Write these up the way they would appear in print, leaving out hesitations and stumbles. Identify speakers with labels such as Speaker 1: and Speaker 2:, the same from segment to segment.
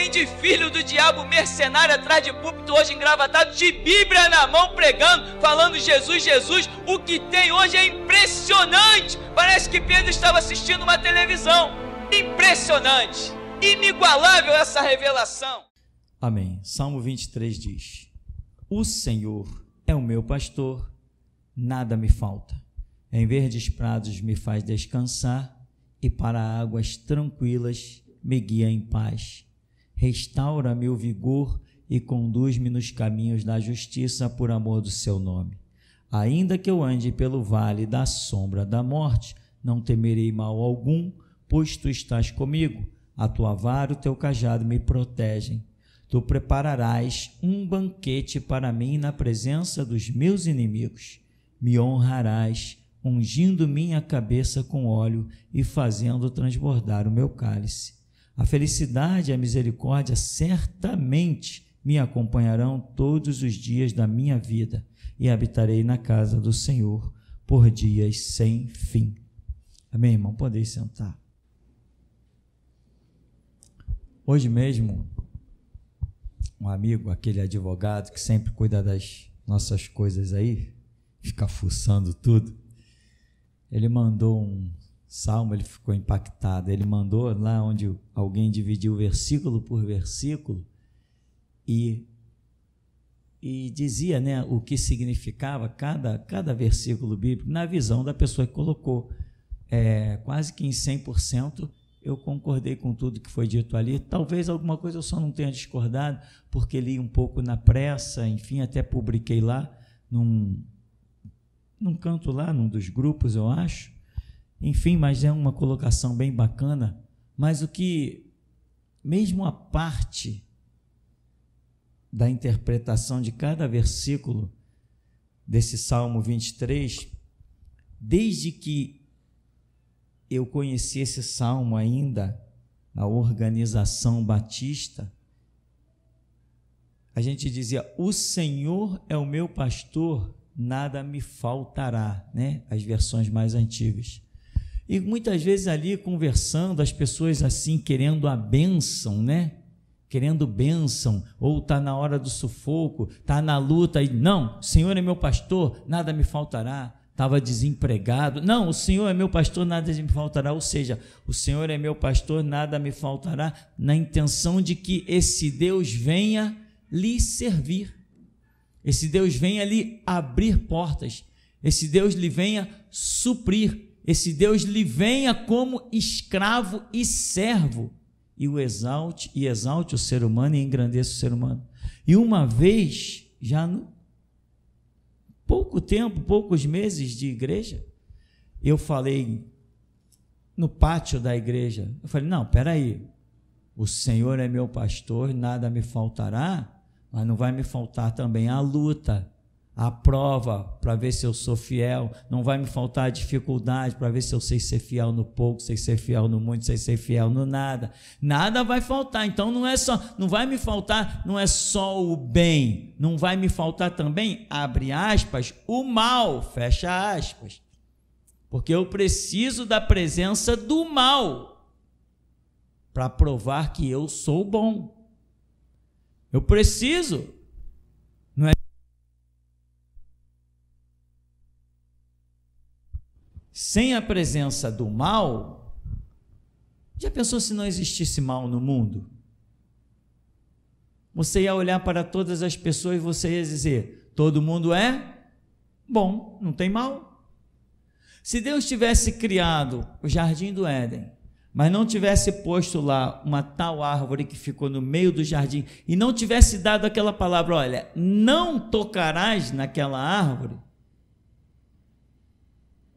Speaker 1: tem de filho do diabo mercenário atrás de púlpito hoje engravatado, de Bíblia na mão pregando, falando Jesus, Jesus. O que tem hoje é impressionante. Parece que Pedro estava assistindo uma televisão. Impressionante, inigualável essa revelação.
Speaker 2: Amém. Salmo 23 diz: o Senhor é o meu pastor, nada me falta. Em verdes prados me faz descansar, e para águas tranquilas me guia em paz. Restaura-me o vigor e conduz-me nos caminhos da justiça por amor do seu nome. Ainda que eu ande pelo vale da sombra da morte, não temerei mal algum, pois tu estás comigo. A tua vara e o teu cajado me protegem. Tu prepararás um banquete para mim na presença dos meus inimigos. Me honrarás, ungindo minha cabeça com óleo e fazendo transbordar o meu cálice. A felicidade e a misericórdia certamente me acompanharão todos os dias da minha vida, e habitarei na casa do Senhor por dias sem fim. Amém, irmão? Podem sentar. Hoje mesmo, um amigo, aquele advogado que sempre cuida das nossas coisas aí, fica fuçando tudo, ele mandou um salmo, ele ficou impactado, ele mandou lá onde alguém dividiu versículo por versículo e dizia, né, o que significava cada versículo bíblico, na visão da pessoa que colocou. Quase que em 100% eu concordei com tudo que foi dito ali. Talvez alguma coisa eu só não tenha discordado, porque li um pouco na pressa, enfim, até publiquei lá, num canto lá, num dos grupos, eu acho. Enfim, mas é uma colocação bem bacana. Mas o que, mesmo a parte da interpretação de cada versículo desse Salmo 23, desde que eu conheci esse salmo ainda na organização batista, a gente dizia: o Senhor é o meu pastor, nada me faltará, né? As versões mais antigas. E muitas vezes ali conversando, as pessoas assim querendo a bênção, né? Querendo bênção, ou está na hora do sufoco, está na luta, e não, o Senhor é meu pastor, nada me faltará. Estava desempregado, não, o Senhor é meu pastor, nada me faltará. Ou seja, o Senhor é meu pastor, nada me faltará, na intenção de que esse Deus venha lhe servir, esse Deus venha lhe abrir portas, esse Deus lhe venha suprir, esse Deus lhe venha como escravo e servo, e o exalte o ser humano e engrandeça o ser humano. E uma vez, já no pouco tempo, poucos meses de igreja, eu falei no pátio da igreja, eu falei: não, peraí, o Senhor é meu pastor, nada me faltará, mas não vai me faltar também a luta, a prova, para ver se eu sou fiel, não vai me faltar a dificuldade, para ver se eu sei ser fiel no pouco, sei ser fiel no muito, sei ser fiel no nada. Nada vai faltar. Então não vai me faltar, não é só o bem, não vai me faltar também, abre aspas, o mal, fecha aspas, porque eu preciso da presença do mal para provar que eu sou bom. Eu preciso, não é? Sem a presença do mal, já pensou se não existisse mal no mundo? Você ia olhar para todas as pessoas e você ia dizer: todo mundo é bom, não tem mal. Se Deus tivesse criado o jardim do Éden, mas não tivesse posto lá uma tal árvore que ficou no meio do jardim, e não tivesse dado aquela palavra: olha, não tocarás naquela árvore.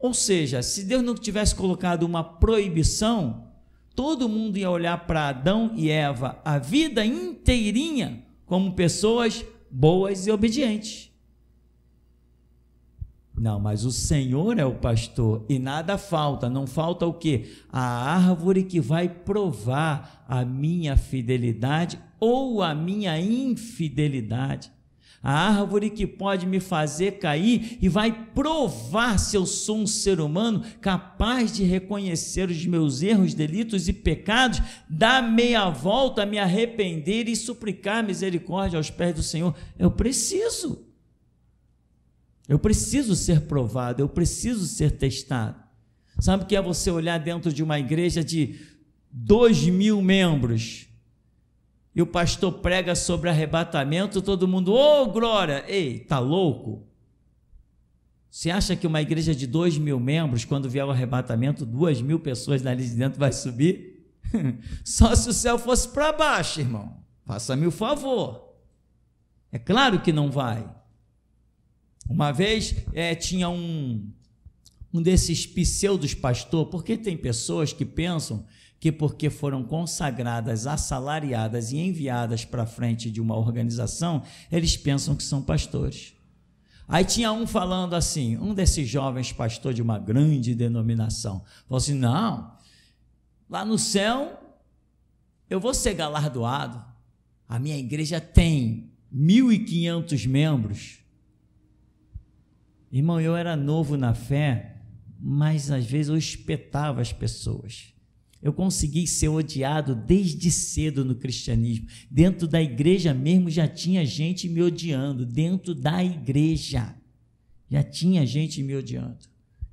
Speaker 2: Ou seja, se Deus não tivesse colocado uma proibição, todo mundo ia olhar para Adão e Eva a vida inteirinha como pessoas boas e obedientes. Não, mas o Senhor é o pastor e nada falta. Não falta o quê? A árvore que vai provar a minha fidelidade ou a minha infidelidade. A árvore que pode me fazer cair e vai provar se eu sou um ser humano capaz de reconhecer os meus erros, delitos e pecados, dar meia volta, me arrepender e suplicar misericórdia aos pés do Senhor. Eu preciso ser provado, eu preciso ser testado. Sabe o que é você olhar dentro de uma igreja de 2.000 membros e o pastor prega sobre arrebatamento, todo mundo, ô glória, ei, tá louco? Você acha que uma igreja de 2.000 membros, quando vier o arrebatamento, 2.000 pessoas dali de dentro vai subir? Só se o céu fosse para baixo, irmão, faça-me o favor. É claro que não vai. Uma vez tinha um desses pseudos pastor, porque tem pessoas que pensam que porque foram consagradas, assalariadas e enviadas para frente de uma organização, eles pensam que são pastores. Aí tinha um falando assim, um desses jovens pastor de uma grande denominação, falou assim, não, lá no céu eu vou ser galardoado, a minha igreja tem 1.500 membros. Irmão, eu era novo na fé, mas às vezes eu espetava as pessoas. Eu consegui ser odiado desde cedo no cristianismo. Dentro da igreja mesmo já tinha gente me odiando. Dentro da igreja já tinha gente me odiando.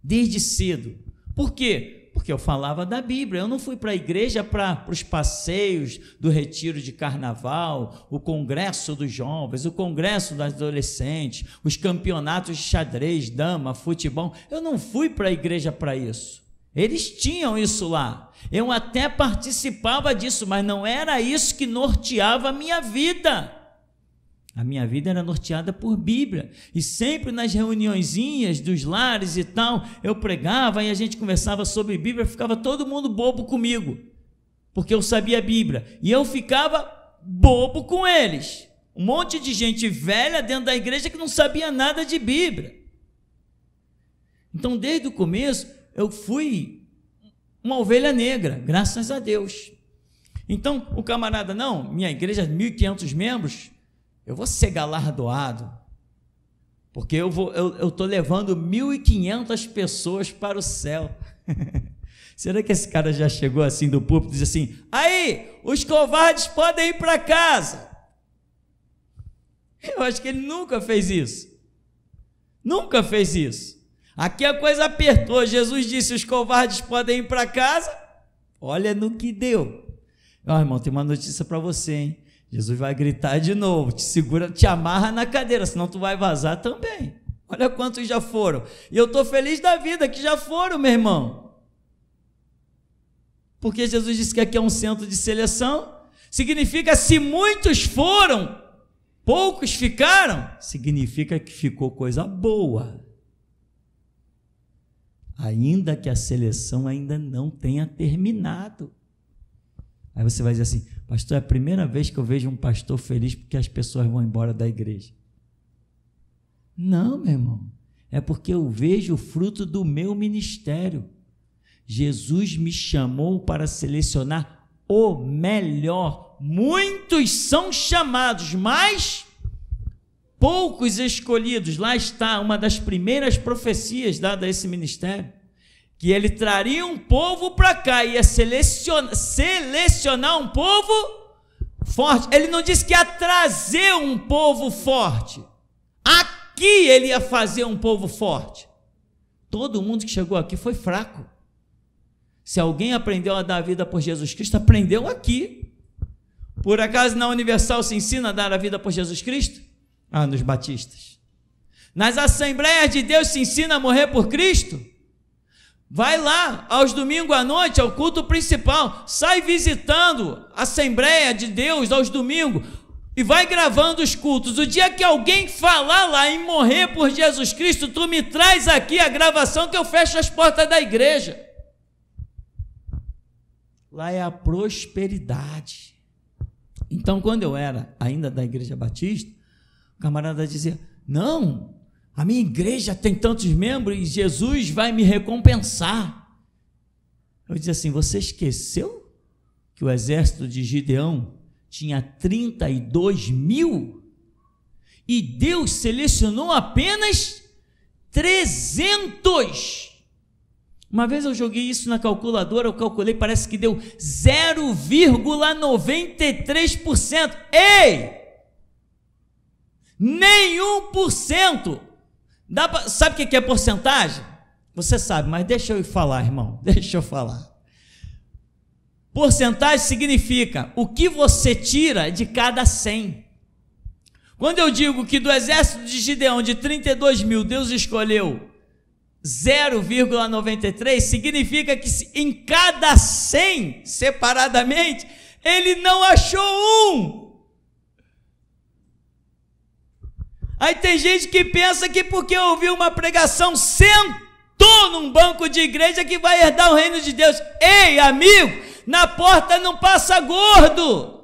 Speaker 2: Desde cedo. Por quê? Porque eu falava da Bíblia. Eu não fui para a igreja para os passeios do retiro de carnaval, o congresso dos jovens, o congresso dos adolescentes, os campeonatos de xadrez, dama, futebol. Eu não fui para a igreja para isso. Eles tinham isso lá. Eu até participava disso, mas não era isso que norteava a minha vida. A minha vida era norteada por Bíblia. E sempre nas reuniõezinhas dos lares e tal, eu pregava e a gente conversava sobre Bíblia, ficava todo mundo bobo comigo, porque eu sabia a Bíblia. E eu ficava bobo com eles. Um monte de gente velha dentro da igreja que não sabia nada de Bíblia. Então, desde o começo, eu fui uma ovelha negra, graças a Deus. Então, o camarada, não, minha igreja, 1.500 membros, eu vou ser galardoado, porque eu estou levando 1.500 pessoas para o céu. Será que esse cara já chegou assim do púlpito e diz assim, aí, os covardes podem ir para casa? Eu acho que ele nunca fez isso. Nunca fez isso. Aqui a coisa apertou, Jesus disse, os covardes podem ir para casa, olha no que deu. Ó, irmão, tem uma notícia para você, hein? Jesus vai gritar de novo, te segura, te amarra na cadeira, senão tu vai vazar também. Olha quantos já foram, e eu estou feliz da vida que já foram, meu irmão, porque Jesus disse que aqui é um centro de seleção, significa se muitos foram, poucos ficaram, significa que ficou coisa boa. Ainda que a seleção ainda não tenha terminado. Aí você vai dizer assim, pastor, é a primeira vez que eu vejo um pastor feliz porque as pessoas vão embora da igreja. Não, meu irmão, é porque eu vejo o fruto do meu ministério. Jesus me chamou para selecionar o melhor. Muitos são chamados, mas poucos escolhidos. Lá está uma das primeiras profecias dadas a esse ministério, que ele traria um povo para cá, ia selecionar um povo forte. Ele não disse que ia trazer um povo forte, aqui ele ia fazer um povo forte. Todo mundo que chegou aqui foi fraco. Se alguém aprendeu a dar a vida por Jesus Cristo, aprendeu aqui. Por acaso na Universal se ensina a dar a vida por Jesus Cristo? Nos batistas. Nas Assembleias de Deus se ensina a morrer por Cristo? Vai lá, aos domingos à noite, ao culto principal, sai visitando a Assembleia de Deus aos domingos e vai gravando os cultos. O dia que alguém falar lá em morrer por Jesus Cristo, tu me traz aqui a gravação que eu fecho as portas da igreja. Lá é a prosperidade. Então, quando eu era ainda da Igreja Batista, o camarada dizia, não, a minha igreja tem tantos membros e Jesus vai me recompensar. Eu dizia assim, você esqueceu que o exército de Gideão tinha 32 mil? E Deus selecionou apenas 300. Uma vez eu joguei isso na calculadora, eu calculei, parece que deu 0,93%. Ei! Nenhum por cento. Sabe o que é porcentagem? Você sabe, mas deixa eu falar, irmão. Deixa eu falar. Porcentagem significa o que você tira de cada 100. Quando eu digo que do exército de Gideão, de 32 mil, Deus escolheu 0,93, significa que em cada 100, separadamente, ele não achou um. Aí tem gente que pensa que porque ouviu uma pregação, sentou num banco de igreja que vai herdar o reino de Deus. Ei, amigo, na porta não passa gordo.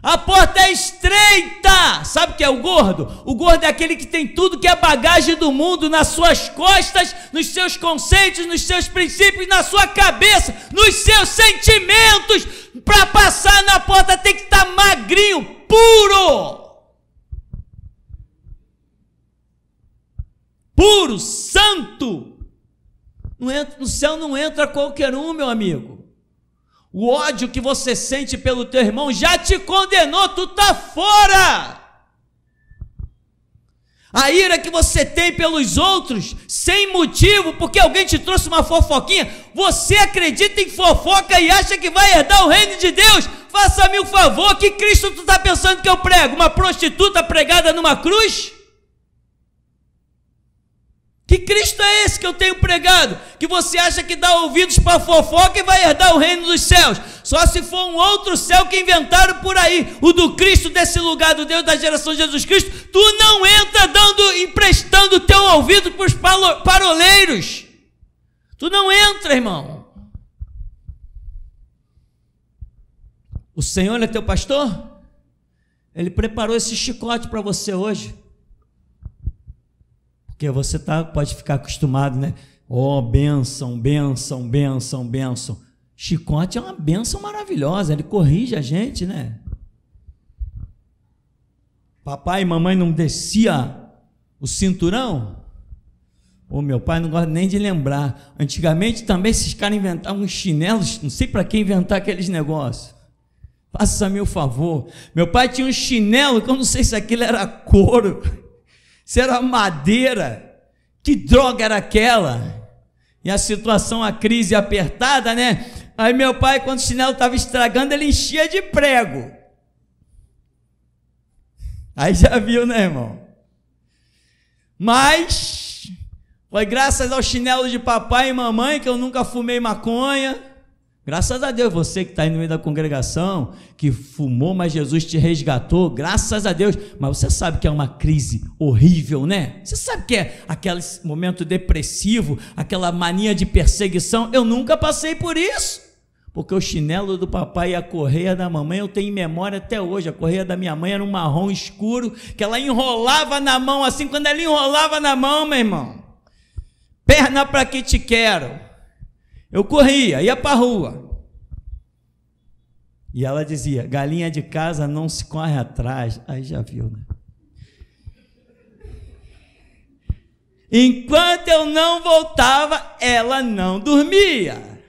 Speaker 2: A porta é estreita. Sabe o que é o gordo? O gordo é aquele que tem tudo que é bagagem do mundo nas suas costas, nos seus conceitos, nos seus princípios, na sua cabeça, nos seus sentimentos. Para passar na porta tem que estar magrinho, puro. Puro, santo. No céu não entra qualquer um, meu amigo. O ódio que você sente pelo teu irmão já te condenou, tu está fora. A ira que você tem pelos outros, sem motivo, porque alguém te trouxe uma fofoquinha, você acredita em fofoca e acha que vai herdar o reino de Deus? Faça-me um favor, que Cristo tu está pensando que eu prego? Uma prostituta pregada numa cruz? Que Cristo é esse que eu tenho pregado? Que você acha que dá ouvidos para fofoca e vai herdar o reino dos céus? Só se for um outro céu que inventaram por aí, o do Cristo, desse lugar do Deus da geração de Jesus Cristo. Tu não entra emprestando o teu ouvido para os paroleiros. Tu não entra, irmão. O Senhor é teu pastor? Ele preparou esse chicote para você hoje. Porque você pode ficar acostumado, né? Oh, bênção, bênção, bênção, bênção. Chicote é uma bênção maravilhosa, ele corrige a gente, né? Papai e mamãe não descia o cinturão? Ô, meu pai não gosta nem de lembrar. Antigamente também esses caras inventavam uns chinelos, não sei para que inventar aqueles negócios. Faça-me o favor. Meu pai tinha um chinelo que eu não sei se aquilo era couro, se era madeira, que droga era aquela? E a situação, a crise apertada, né? Aí meu pai, quando o chinelo estava estragando, ele enchia de prego. Aí já viu, né, irmão? Mas foi graças ao chinelo de papai e mamãe que eu nunca fumei maconha. Graças a Deus, você que está aí no meio da congregação, que fumou, mas Jesus te resgatou, graças a Deus. Mas você sabe que é uma crise horrível, né? Você sabe que é aquele momento depressivo, aquela mania de perseguição. Eu nunca passei por isso, porque o chinelo do papai e a correia da mamãe, eu tenho em memória até hoje. A correia da minha mãe era um marrom escuro, que ela enrolava na mão assim. Quando ela enrolava na mão, meu irmão, perna para que te quero. Eu corria, ia para a rua. E ela dizia, galinha de casa não se corre atrás. Aí já viu, né? Enquanto eu não voltava, ela não dormia.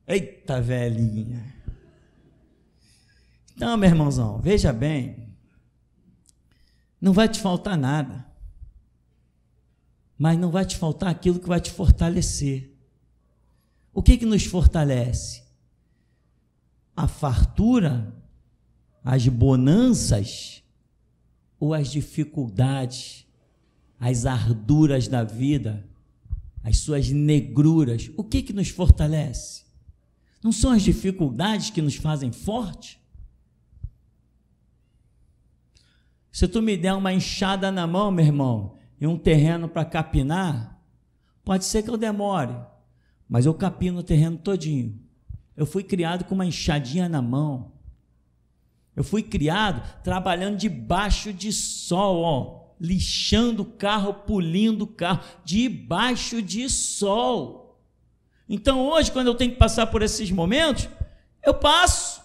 Speaker 2: Eita, velhinha. Então, meu irmãozão, veja bem. Não vai te faltar nada. Mas não vai te faltar aquilo que vai te fortalecer. O que nos fortalece? A fartura, as bonanças ou as dificuldades, as arduras da vida, as suas negruras? O que nos fortalece? Não são as dificuldades que nos fazem forte? Se tu me der uma enxada na mão, meu irmão, e um terreno para capinar, pode ser que eu demore, mas eu capino o terreno todinho. Eu fui criado com uma enxadinha na mão. Eu fui criado trabalhando debaixo de sol, ó, lixando o carro, polindo o carro, debaixo de sol. Então hoje, quando eu tenho que passar por esses momentos, eu passo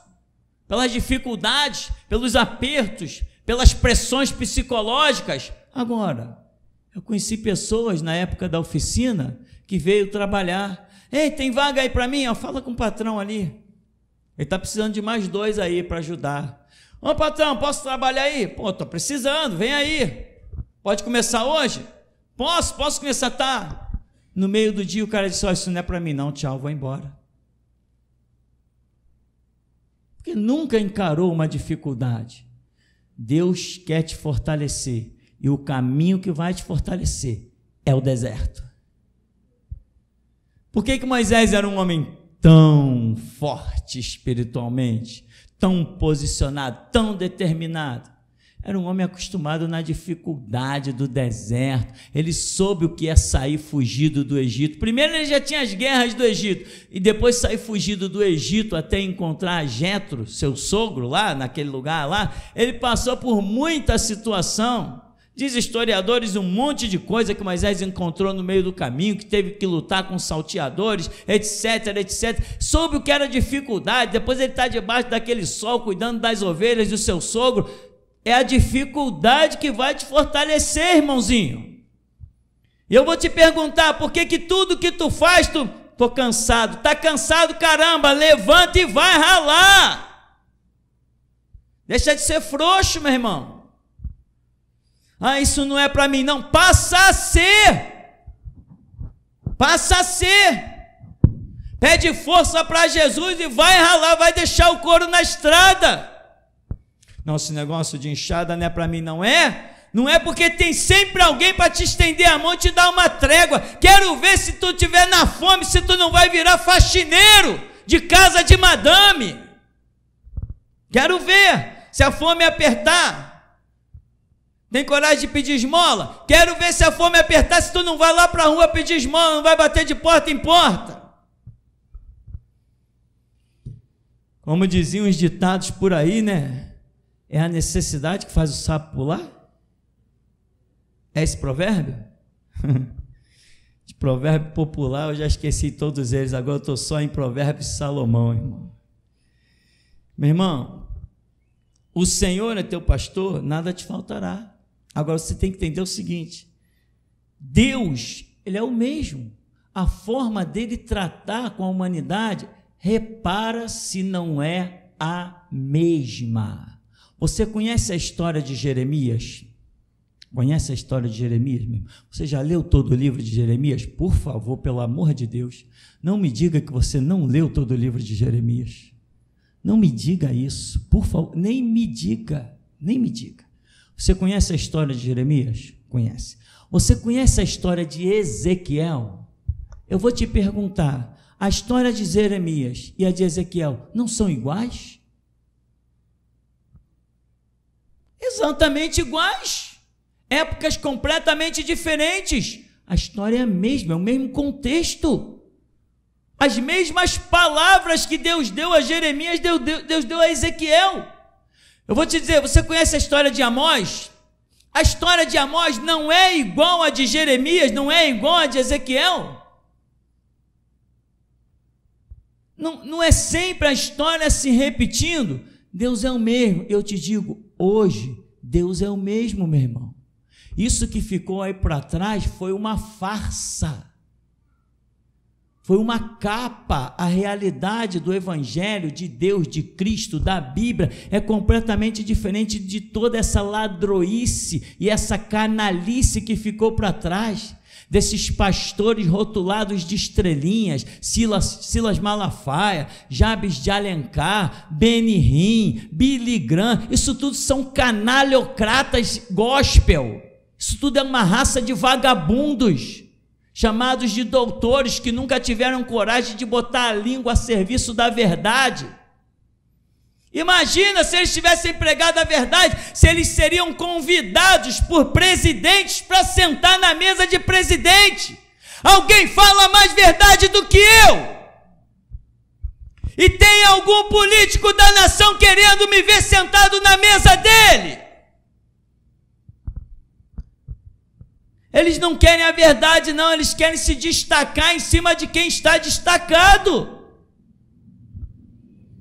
Speaker 2: pelas dificuldades, pelos apertos, pelas pressões psicológicas. Agora, eu conheci pessoas na época da oficina que veio trabalhar. Ei, tem vaga aí para mim? Fala com o patrão ali. Ele está precisando de mais 2 aí para ajudar. Ô patrão, posso trabalhar aí? Pô, estou precisando, vem aí. Pode começar hoje? Posso começar, tá? No meio do dia o cara disse, isso não é para mim não, tchau, vou embora. Porque nunca encarou uma dificuldade. Deus quer te fortalecer, e o caminho que vai te fortalecer é o deserto. Por que Moisés era um homem tão forte espiritualmente, tão posicionado, tão determinado? Era um homem acostumado na dificuldade do deserto. Ele soube o que é sair fugido do Egito. Primeiro ele já tinha as guerras do Egito, e depois sair fugido do Egito até encontrar Jetro, seu sogro, lá naquele lugar lá. Ele passou por muita situação. Diz historiadores um monte de coisa que Moisés encontrou no meio do caminho, que teve que lutar com salteadores, etc, etc. Soube o que era dificuldade. Depois ele está debaixo daquele sol, cuidando das ovelhas do seu sogro. É a dificuldade que vai te fortalecer, irmãozinho. E eu vou te perguntar, por que tudo que tu faz, tô cansado. Tá cansado, caramba, levanta e vai ralar. Deixa de ser frouxo, meu irmão. Isso não é para mim, não. Passa a ser. Passa a ser. Pede força para Jesus e vai ralar, vai deixar o couro na estrada. Não, esse negócio de enxada não é para mim, não é? Não é, porque tem sempre alguém para te estender a mão e te dar uma trégua. Quero ver se tu estiver na fome, se tu não vai virar faxineiro de casa de madame. Quero ver se a fome apertar. Tem coragem de pedir esmola? Quero ver se a fome apertar, se tu não vai lá para a rua pedir esmola, não vai bater de porta em porta. Como diziam os ditados por aí, né? É a necessidade que faz o sapo pular? É esse provérbio? De provérbio popular eu já esqueci todos eles, agora eu estou só em Provérbios de Salomão, irmão. Meu irmão, o Senhor é teu pastor, nada te faltará. Agora você tem que entender o seguinte: Deus, Ele é o mesmo. A forma dele tratar com a humanidade, repara se não é a mesma. Você conhece a história de Jeremias? Conhece a história de Jeremias, meu irmão? Você já leu todo o livro de Jeremias? Por favor, pelo amor de Deus, não me diga que você não leu todo o livro de Jeremias. Não me diga isso, por favor, nem me diga. Você conhece a história de Jeremias? Conhece. Você conhece a história de Ezequiel? Eu vou te perguntar, a história de Jeremias e a de Ezequiel não são iguais? Exatamente iguais, épocas completamente diferentes. A história é a mesma, é o mesmo contexto. As mesmas palavras que Deus deu a Jeremias, Deus deu a Ezequiel. Eu vou te dizer, você conhece a história de Amós? A história de Amós não é igual a de Jeremias, não é igual a de Ezequiel. Não é sempre a história se repetindo. Deus é o mesmo. Eu te digo, hoje, Deus é o mesmo, meu irmão. Isso que ficou aí para trás foi uma farsa. Foi uma capa. A realidade do Evangelho de Deus, de Cristo, da Bíblia, é completamente diferente de toda essa ladroice e essa canalice que ficou para trás. Desses pastores rotulados de estrelinhas, Silas Malafaia, Jabes de Alencar, Benihim, Billy Graham, isso tudo são canalhocratas gospel. Isso tudo é uma raça de vagabundos, chamados de doutores, que nunca tiveram coragem de botar a língua a serviço da verdade. Imagina se eles tivessem pregado a verdade, se eles seriam convidados por presidentes para sentar na mesa de presidente. Alguém fala mais verdade do que eu? E tem algum político da nação querendo me ver sentado na mesa dele? Eles não querem a verdade, não, eles querem se destacar em cima de quem está destacado.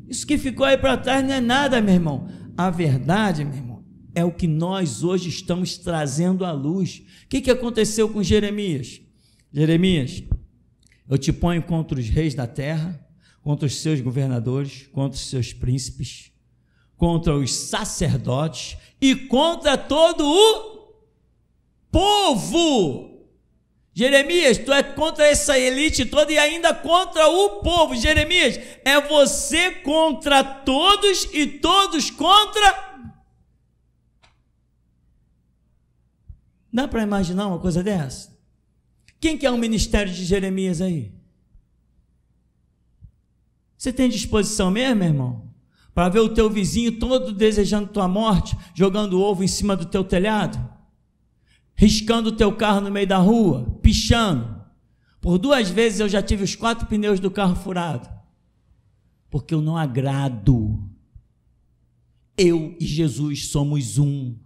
Speaker 2: Isso que ficou aí para trás não é nada, meu irmão. A verdade, meu irmão, é o que nós hoje estamos trazendo à luz. O que aconteceu com Jeremias? Jeremias, eu te ponho contra os reis da terra, contra os seus governadores, contra os seus príncipes, contra os sacerdotes e contra todo o povo. Jeremias, tu é contra essa elite toda e ainda contra o povo. Jeremias, é você contra todos e todos contra... Dá para imaginar uma coisa dessa? Quem que é o ministério de Jeremias aí? Você tem disposição mesmo, meu irmão? Para ver o teu vizinho todo desejando tua morte, jogando ovo em cima do teu telhado? Riscando o teu carro no meio da rua, pichando. Por 2 vezes eu já tive os 4 pneus do carro furado. Porque eu não agrado. Eu e Jesus somos um.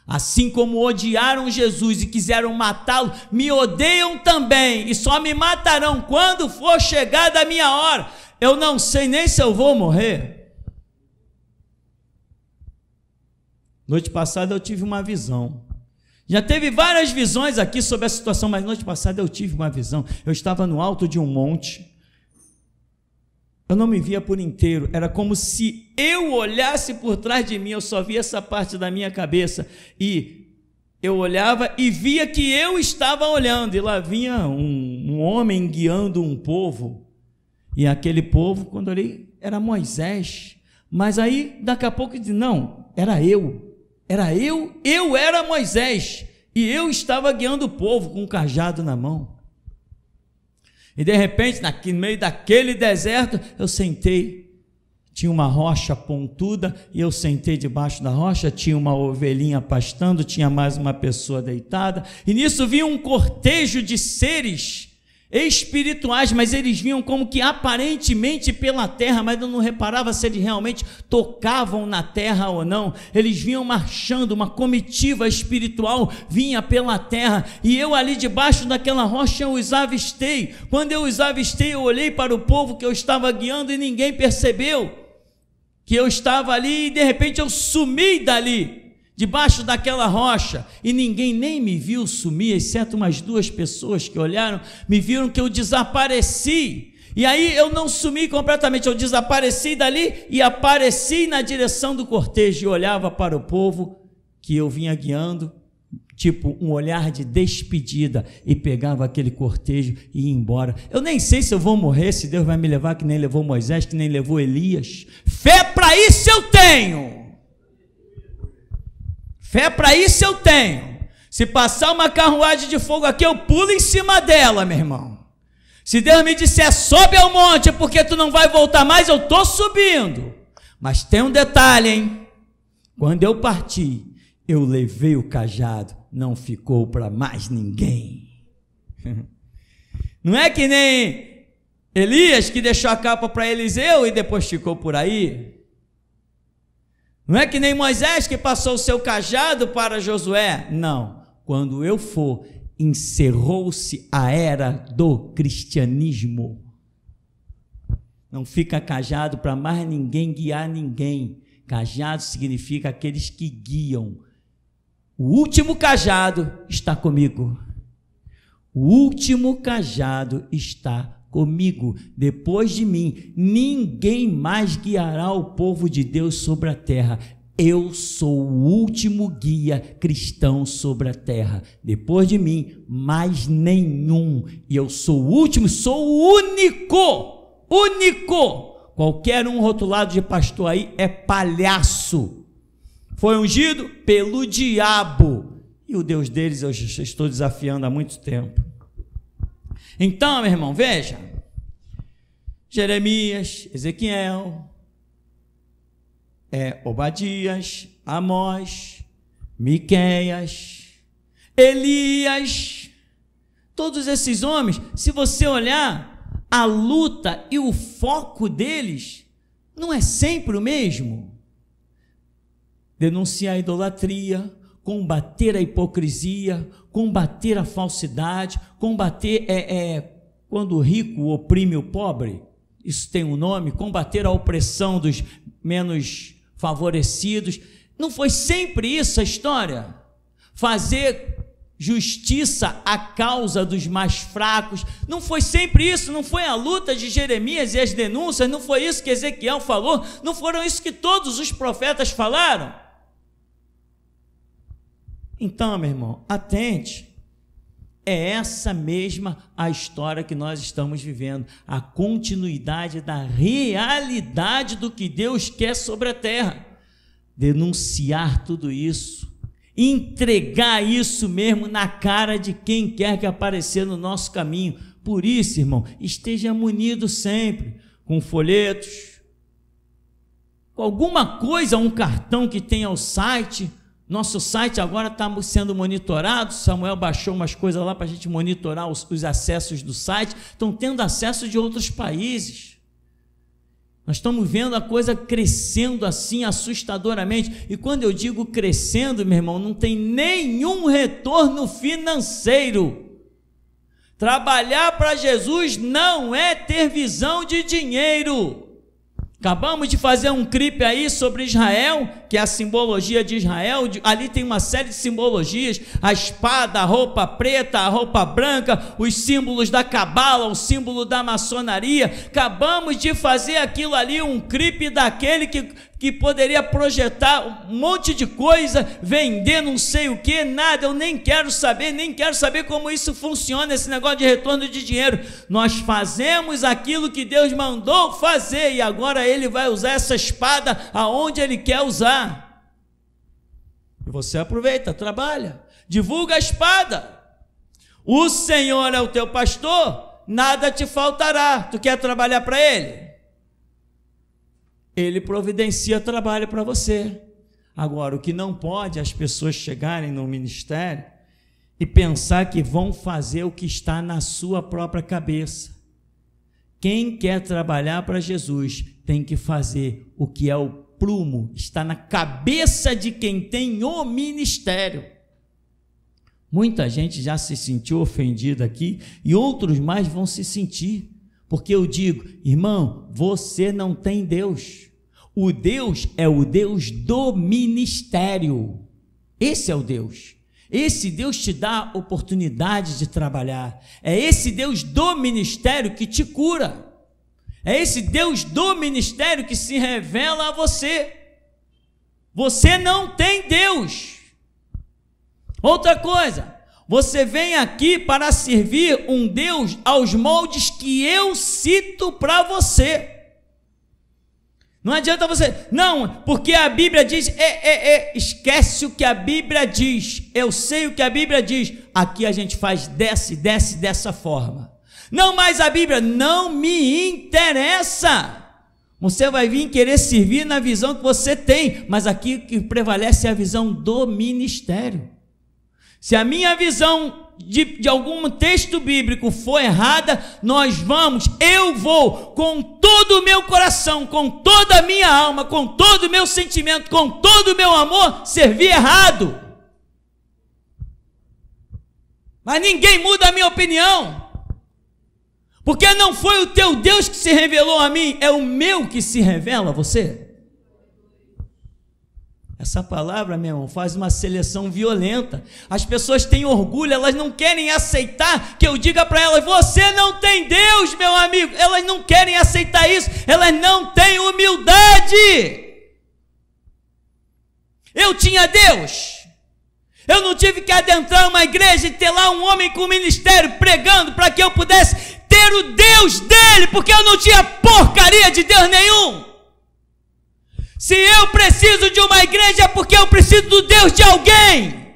Speaker 2: Assim como odiaram Jesus e quiseram matá-lo, me odeiam também e só me matarão quando for chegada a minha hora. Eu não sei nem se eu vou morrer. Noite passada eu tive uma visão. Já teve várias visões aqui sobre a situação, mas noite passada eu tive uma visão. Eu estava no alto de um monte. Eu não me via por inteiro. Era como se eu olhasse por trás de mim. Eu só via essa parte da minha cabeça. E eu olhava e via que eu estava olhando. E lá vinha um homem guiando um povo. E aquele povo, quando eu olhei, era Moisés. Mas aí, daqui a pouco, eu disse, não, era eu. Eu era Moisés, e eu estava guiando o povo com um cajado na mão. E de repente, no meio daquele deserto, eu sentei, tinha uma rocha pontuda, e eu sentei debaixo da rocha, tinha uma ovelhinha pastando, tinha mais uma pessoa deitada, e nisso vinha um cortejo de seres espirituais, mas eles vinham como que aparentemente pela terra, mas eu não reparava se eles realmente tocavam na terra ou não. Eles vinham marchando, uma comitiva espiritual vinha pela terra, e eu ali debaixo daquela rocha eu os avistei. Quando eu os avistei, eu olhei para o povo que eu estava guiando e ninguém percebeu que eu estava ali, e de repente eu sumi dali, debaixo daquela rocha, e ninguém nem me viu sumir, exceto umas 2 pessoas que olharam, me viram que eu desapareci. E aí eu não sumi completamente, eu desapareci dali e apareci na direção do cortejo, e olhava para o povo que eu vinha guiando, tipo um olhar de despedida, e pegava aquele cortejo e ia embora. Eu nem sei se eu vou morrer, se Deus vai me levar que nem levou Moisés, que nem levou Elias. Fé para isso eu tenho. Fé para isso eu tenho. Se passar uma carruagem de fogo aqui, eu pulo em cima dela, meu irmão. Se Deus me disser, sobe ao monte, porque tu não vai voltar mais, eu estou subindo. Mas tem um detalhe, hein? Quando eu parti, eu levei o cajado, não ficou para mais ninguém. Não é que nem Elias, que deixou a capa para Eliseu e depois ficou por aí. Não é que nem Moisés, que passou o seu cajado para Josué. Não. Quando eu for, encerrou-se a era do cristianismo. Não fica cajado para mais ninguém guiar ninguém. Cajado significa aqueles que guiam. O último cajado está comigo. O último cajado está comigo. Depois de mim, ninguém mais guiará o povo de Deus sobre a terra. Eu sou o último guia cristão sobre a terra. Depois de mim, mais nenhum. E eu sou o último, sou o único. Qualquer um rotulado de pastor aí é palhaço. Foi ungido pelo diabo. E o Deus deles eu já estou desafiando há muito tempo. Então, meu irmão, veja, Jeremias, Ezequiel, Obadias, Amós, Miqueias, Elias, todos esses homens, se você olhar, a luta e o foco deles não é sempre o mesmo. Denunciar a idolatria, combater a hipocrisia, combater a falsidade, combater quando o rico oprime o pobre, isso tem um nome, combater a opressão dos menos favorecidos, Não foi sempre isso a história? Fazer justiça à causa dos mais fracos. Não foi sempre isso? Não foi a luta de Jeremias e as denúncias? Não foi isso que Ezequiel falou? Não foram isso que todos os profetas falaram? Então, meu irmão, atente. É essa mesma a história que nós estamos vivendo, a continuidade da realidade do que Deus quer sobre a terra. Denunciar tudo isso, entregar isso mesmo na cara de quem quer que aparecer no nosso caminho. Por isso, irmão, esteja munido sempre com folhetos, com alguma coisa, um cartão que tenha o site. Nosso site agora está sendo monitorado. Samuel baixou umas coisas lá para a gente monitorar os acessos do site. Estão tendo acesso de outros países. Nós estamos vendo a coisa crescendo assim assustadoramente. E quando eu digo crescendo, meu irmão, não tem nenhum retorno financeiro. Trabalhar para Jesus não é ter visão de dinheiro. Acabamos de fazer um clipe aí sobre Israel, que é a simbologia de Israel. Ali tem uma série de simbologias: a espada, a roupa preta, a roupa branca, os símbolos da cabala, o símbolo da maçonaria. Acabamos de fazer aquilo ali, um clipe daquele que poderia projetar um monte de coisa, vender não sei o que, nada. Eu nem quero saber como isso funciona, esse negócio de retorno de dinheiro. Nós fazemos aquilo que Deus mandou fazer, e agora Ele vai usar essa espada aonde Ele quer usar. E você aproveita, trabalha, divulga a espada. O Senhor é o teu pastor, nada te faltará. Tu quer trabalhar para Ele? Ele providencia trabalho para você. Agora, o que não pode é as pessoas chegarem no ministério e pensar que vão fazer o que está na sua própria cabeça. Quem quer trabalhar para Jesus tem que fazer o que é o prumo, está na cabeça de quem tem o ministério. Muita gente já se sentiu ofendida aqui e outros mais vão se sentir, porque eu digo, irmão, você não tem Deus. O Deus é o Deus do ministério. Esse é o Deus. Esse Deus te dá oportunidade de trabalhar. É esse Deus do ministério que te cura. É esse Deus do ministério que se revela a você. Você não tem Deus. Outra coisa, você vem aqui para servir um Deus aos moldes que eu cito para você. Não adianta você, não, porque a Bíblia diz, esquece o que a Bíblia diz, eu sei o que a Bíblia diz, aqui a gente faz dessa forma. Não, mas a Bíblia não me interessa. Você vai vir querer servir na visão que você tem, mas aqui o que prevalece é a visão do ministério. Se a minha visão de algum texto bíblico for errada, eu vou com todo o meu coração, com toda a minha alma, com todo o meu sentimento, com todo o meu amor, servir errado. Mas ninguém muda a minha opinião, porque não foi o teu Deus que se revelou a mim, é o meu que se revela a você. Essa palavra, meu irmão, faz uma seleção violenta. As pessoas têm orgulho, elas não querem aceitar que eu diga para elas, você não tem Deus, meu amigo. Elas não querem aceitar isso, elas não têm humildade. Eu tinha Deus. Eu não tive que adentrar uma igreja e ter lá um homem com ministério pregando para que eu pudesse ter o Deus dele, porque eu não tinha porcaria de Deus nenhum. Se eu preciso de uma igreja é porque eu preciso do Deus de alguém.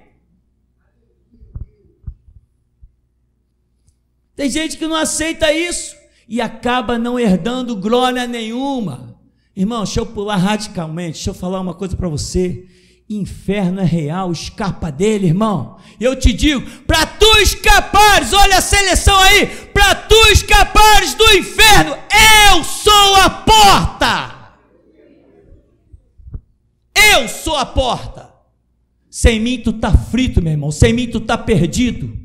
Speaker 2: Tem gente que não aceita isso e acaba não herdando glória nenhuma. Irmão, deixa eu pular radicalmente, deixa eu falar uma coisa para você. Inferno é real, escapa dele, irmão. Eu te digo, para tu escapares, olha a seleção aí, para tu escapares do inferno, eu sou a porta. Eu sou a porta. Sem mim tu tá frito, meu irmão. Sem mim tu tá perdido.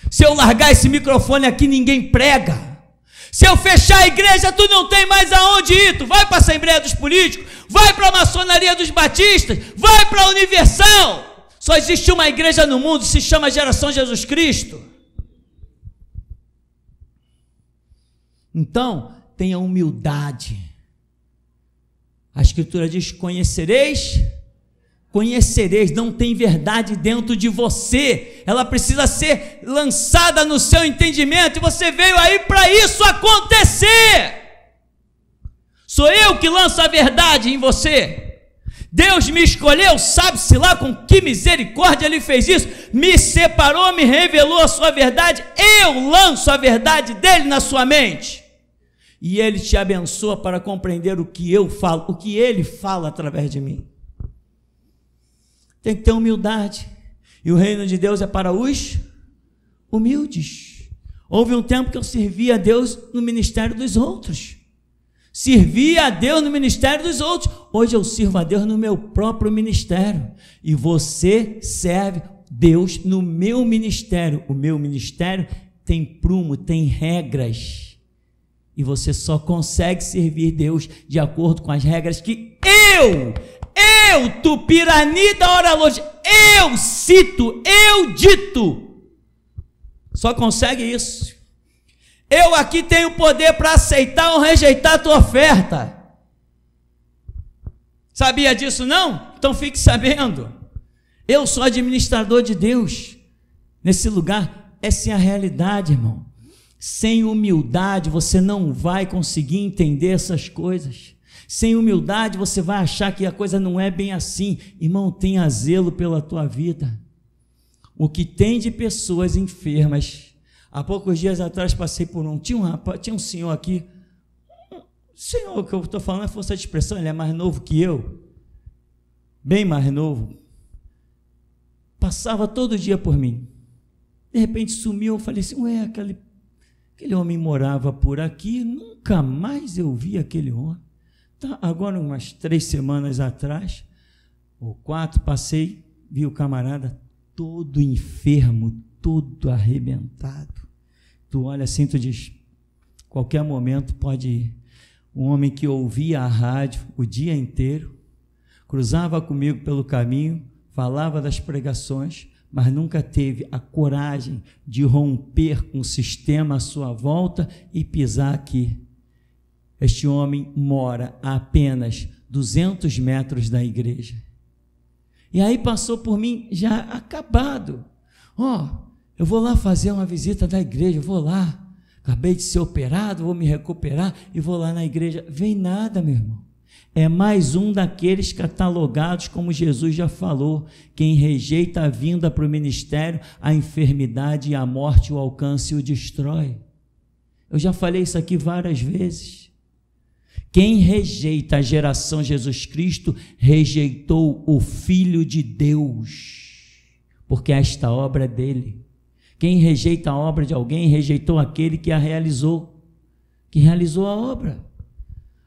Speaker 2: Se eu largar esse microfone aqui, ninguém prega. Se eu fechar a igreja, tu não tem mais aonde ir. Tu vai para a Assembleia dos Políticos, vai para a Maçonaria dos Batistas, vai para a Universal. Só existe uma igreja no mundo, se chama Geração Jesus Cristo. Então, tenha humildade. A Escritura diz: conhecereis, não tem verdade dentro de você, ela precisa ser lançada no seu entendimento, e você veio aí para isso acontecer. Sou eu que lanço a verdade em você. Deus me escolheu, sabe-se lá com que misericórdia Ele fez isso, me separou, me revelou a sua verdade, eu lanço a verdade dEle na sua mente, e Ele te abençoa para compreender o que eu falo, o que Ele fala através de mim. Tem que ter humildade, e o reino de Deus é para os humildes. Houve um tempo que eu servia a Deus no ministério dos outros, hoje eu sirvo a Deus no meu próprio ministério, e você serve Deus no meu ministério. O meu ministério tem prumo, tem regras, e você só consegue servir Deus de acordo com as regras que eu, Tupirani da hora longe, eu cito, eu dito, só consegue isso. Eu aqui tenho poder para aceitar ou rejeitar a tua oferta. Sabia disso não? Então fique sabendo, eu sou administrador de Deus nesse lugar. Essa é a realidade, irmão. Sem humildade você não vai conseguir entender essas coisas. Sem humildade você vai achar que a coisa não é bem assim. Irmão, tenha zelo pela tua vida. O que tem de pessoas enfermas. Há poucos dias atrás passei por tinha um senhor aqui. Senhor, que eu estou falando é força de expressão, ele é mais novo que eu, bem mais novo. Passava todo dia por mim. De repente sumiu. Eu falei assim: ué, aquele homem morava por aqui, nunca mais eu vi aquele homem. Tá, agora umas 3 semanas atrás, ou 4, passei, vi o camarada todo enfermo, todo arrebentado. Tu olha assim, tu diz, qualquer momento pode ir. Um homem que ouvia a rádio o dia inteiro, cruzava comigo pelo caminho, falava das pregações, mas nunca teve a coragem de romper um sistema à sua volta e pisar aqui. Este homem mora a apenas 200 metros da igreja. E aí passou por mim já acabado. Eu vou lá fazer uma visita da igreja, vou lá. Acabei de ser operado, vou me recuperar e vou lá na igreja. Vem nada, meu irmão. É mais um daqueles catalogados, como Jesus já falou, quem rejeita a vinda para o ministério, a enfermidade e a morte o alcança e o destrói. Eu já falei isso aqui várias vezes. Quem rejeita a geração Jesus Cristo, rejeitou o Filho de Deus, porque esta obra é dele. Quem rejeita a obra de alguém, rejeitou aquele que a realizou, que realizou a obra.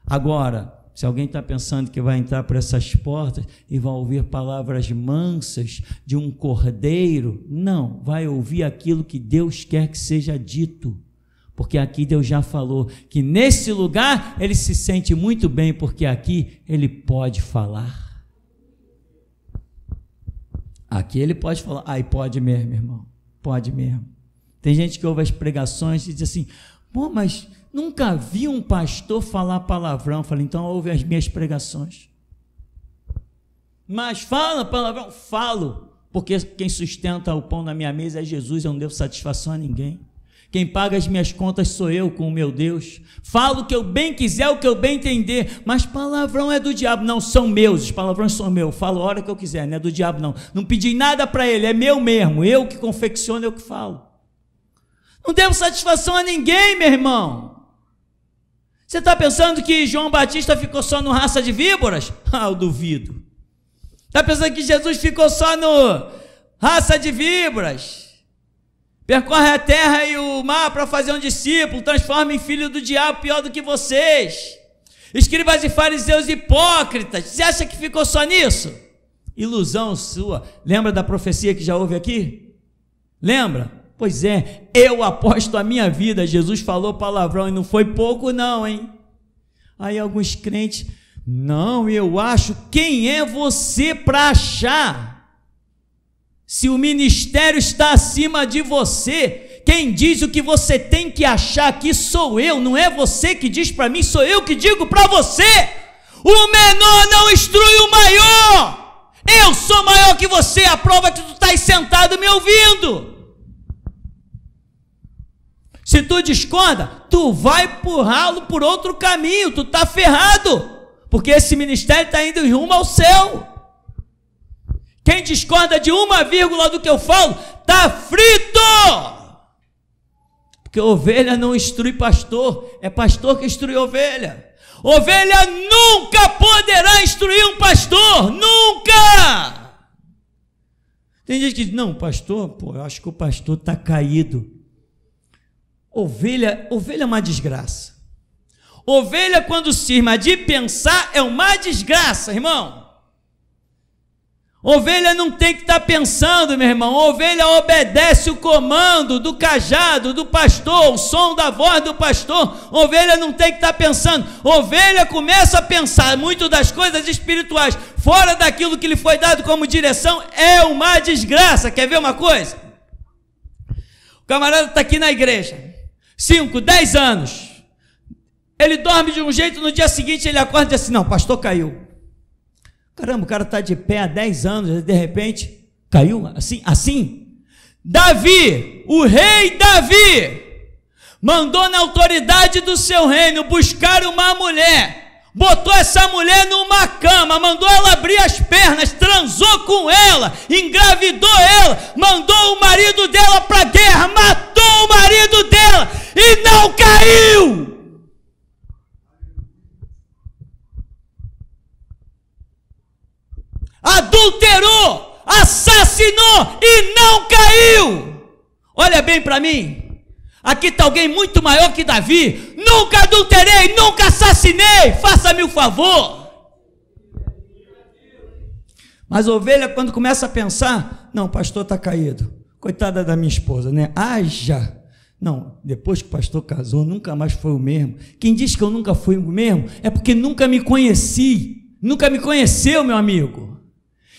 Speaker 2: Agora, se alguém está pensando que vai entrar por essas portas e vai ouvir palavras mansas de um cordeiro, não, vai ouvir aquilo que Deus quer que seja dito. Porque aqui Deus já falou que nesse lugar ele se sente muito bem, porque aqui ele pode falar. Aqui ele pode falar. Aí pode mesmo, irmão, pode mesmo. Tem gente que ouve as pregações e diz assim: pô, mas nunca vi um pastor falar palavrão. Eu falei: então ouve as minhas pregações. Mas fala palavrão? Falo, porque quem sustenta o pão na minha mesa é Jesus, eu não devo satisfação a ninguém. Quem paga as minhas contas sou eu com o meu Deus. Falo o que eu bem quiser, o que eu bem entender, mas palavrão é do diabo. Não, são meus, os palavrões são meus. Falo a hora que eu quiser, não é do diabo não. Não pedi nada para ele, é meu mesmo. Eu que confecciono, eu que falo. Não devo satisfação a ninguém, meu irmão. Você está pensando que João Batista ficou só no raça de víboras? Eu duvido. Está pensando que Jesus ficou só no raça de víboras? Percorre a terra e o mar para fazer um discípulo, transforma em filho do diabo, pior do que vocês. Escribas e fariseus hipócritas, você acha que ficou só nisso? Ilusão sua. Lembra da profecia que já houve aqui? Lembra? Pois é, eu aposto a minha vida. Jesus falou palavrão e não foi pouco não, hein? Aí alguns crentes, não, eu acho. Quem é você para achar? Se o ministério está acima de você, quem diz o que você tem que achar aqui sou eu, não é você que diz para mim, sou eu que digo para você. O menor não instrui o maior. Eu sou maior que você, a prova é que tu estás sentado me ouvindo. Se tu discorda, tu vai empurrá-lo por outro caminho, tu está ferrado, porque esse ministério está indo rumo ao céu. Quem discorda de uma vírgula do que eu falo, está frito. Porque ovelha não instrui pastor, é pastor que instrui ovelha. Ovelha nunca poderá instruir um pastor, nunca. Tem gente que diz, não, pastor, eu acho que o pastor está caído. Ovelha é uma desgraça. Ovelha, quando cisma de pensar, é uma desgraça, irmão. Ovelha não tem que estar pensando, meu irmão. Ovelha obedece o comando do cajado, do pastor, o som da voz do pastor. Ovelha não tem que estar pensando. Ovelha começa a pensar muito das coisas espirituais, fora daquilo que lhe foi dado como direção, é uma desgraça. Quer ver uma coisa? O camarada está aqui na igreja, 5, 10 anos. Ele dorme de um jeito, no dia seguinte ele acorda e diz assim, não, pastor caiu. Caramba, o cara está de pé há 10 anos, de repente, caiu assim. Davi, o rei Davi, mandou na autoridade do seu reino buscar uma mulher, botou essa mulher numa cama, mandou ela abrir as pernas, transou com ela, engravidou ela, mandou o marido dela para a guerra, matou o marido dela e não caiu. Adulterou, assassinou e não caiu. Olha bem para mim, aqui está alguém muito maior que Davi. Nunca adulterei, nunca assassinei, faça-me o favor. Mas a ovelha, quando começa a pensar, não, o pastor está caído, coitada da minha esposa, né? Haja. Não, depois que o pastor casou, nunca mais foi o mesmo. Quem diz que eu nunca fui o mesmo é porque nunca me conheci, nunca me conheceu, meu amigo.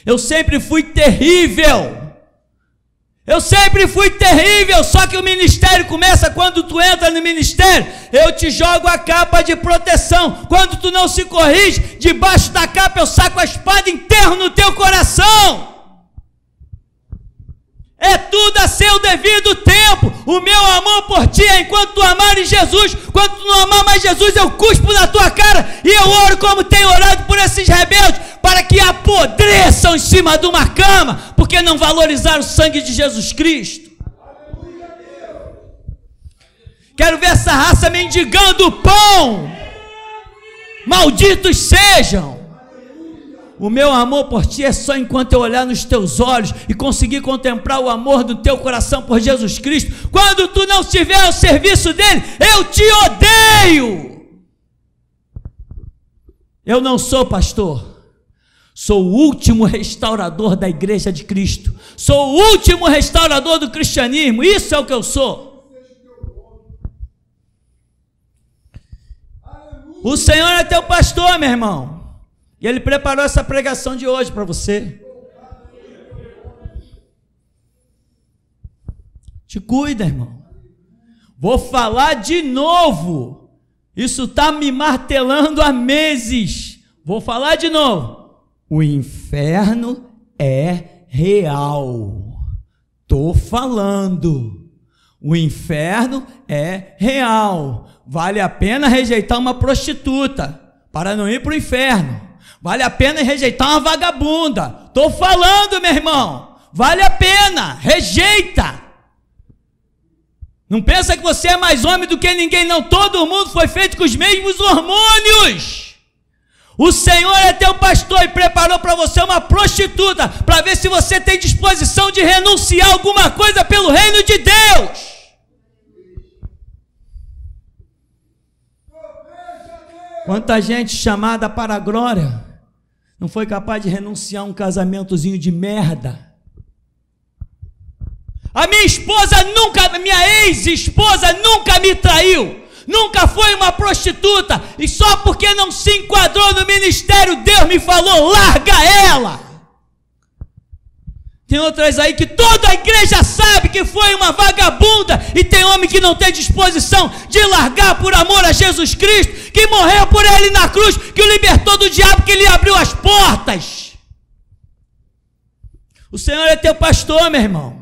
Speaker 2: Eu sempre fui terrível, só que o ministério começa quando tu entra no ministério, eu te jogo a capa de proteção, quando tu não se corrige, debaixo da capa eu saco a espada e enterro no teu coração. É tudo a seu devido tempo. O meu amor por ti é enquanto tu amares Jesus. Quando tu não amar mais Jesus, eu cuspo na tua cara e eu oro como tenho orado por esses rebeldes, para que apodreçam em cima de uma cama, porque não valorizaram o sangue de Jesus Cristo. Quero ver essa raça mendigando o pão. Malditos sejam. O meu amor por ti é só enquanto eu olhar nos teus olhos e conseguir contemplar o amor do teu coração por Jesus Cristo. Quando tu não estiver ao serviço dele, eu te odeio. Eu não sou pastor, sou o último restaurador da igreja de Cristo, sou o último restaurador do cristianismo, isso é o que eu sou. O Senhor é teu pastor, meu irmão. E Ele preparou essa pregação de hoje para você. Te cuida, irmão. Vou falar de novo. Isso está me martelando há meses. Vou falar de novo. O inferno é real. Estou falando. O inferno é real. Vale a pena rejeitar uma prostituta para não ir para o inferno. Vale a pena rejeitar uma vagabunda. Estou falando, meu irmão. Vale a pena. Rejeita. Não pensa que você é mais homem do que ninguém, não. Todo mundo foi feito com os mesmos hormônios. O Senhor é teu pastor e preparou para você uma prostituta, para ver se você tem disposição de renunciar alguma coisa pelo reino de Deus. Quanta gente chamada para a glória não foi capaz de renunciar a um casamentozinho de merda. A minha esposa nunca, minha ex-esposa nunca me traiu, nunca foi uma prostituta, e só porque não se enquadrou no ministério, Deus me falou, larga ela. Tem outras aí que toda a igreja sabe que foi uma vagabunda, e tem homem que não tem disposição de largar por amor a Jesus Cristo, que morreu por ele na cruz, que o libertou do diabo, que lhe abriu as portas. O Senhor é teu pastor, meu irmão.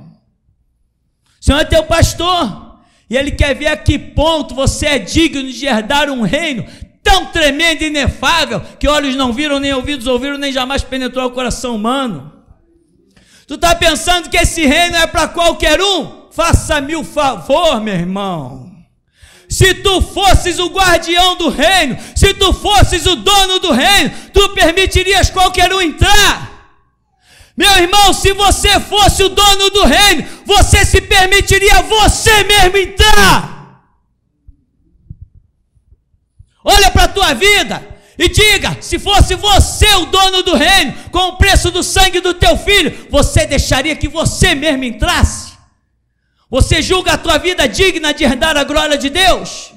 Speaker 2: O Senhor é teu pastor, e Ele quer ver a que ponto você é digno de herdar um reino tão tremendo e inefável, que olhos não viram, nem ouvidos ouviram, nem jamais penetrou o coração humano. Tu está pensando que esse reino é para qualquer um? Faça-me o favor, meu irmão. Se tu fosses o guardião do reino, se tu fosses o dono do reino, tu permitirias qualquer um entrar? Meu irmão, se você fosse o dono do reino, você se permitiria você mesmo entrar? Olha para a tua vida e diga, se fosse você o dono do reino, com o preço do sangue do teu filho, você deixaria que você mesmo entrasse? Você julga a tua vida digna de herdar a glória de Deus?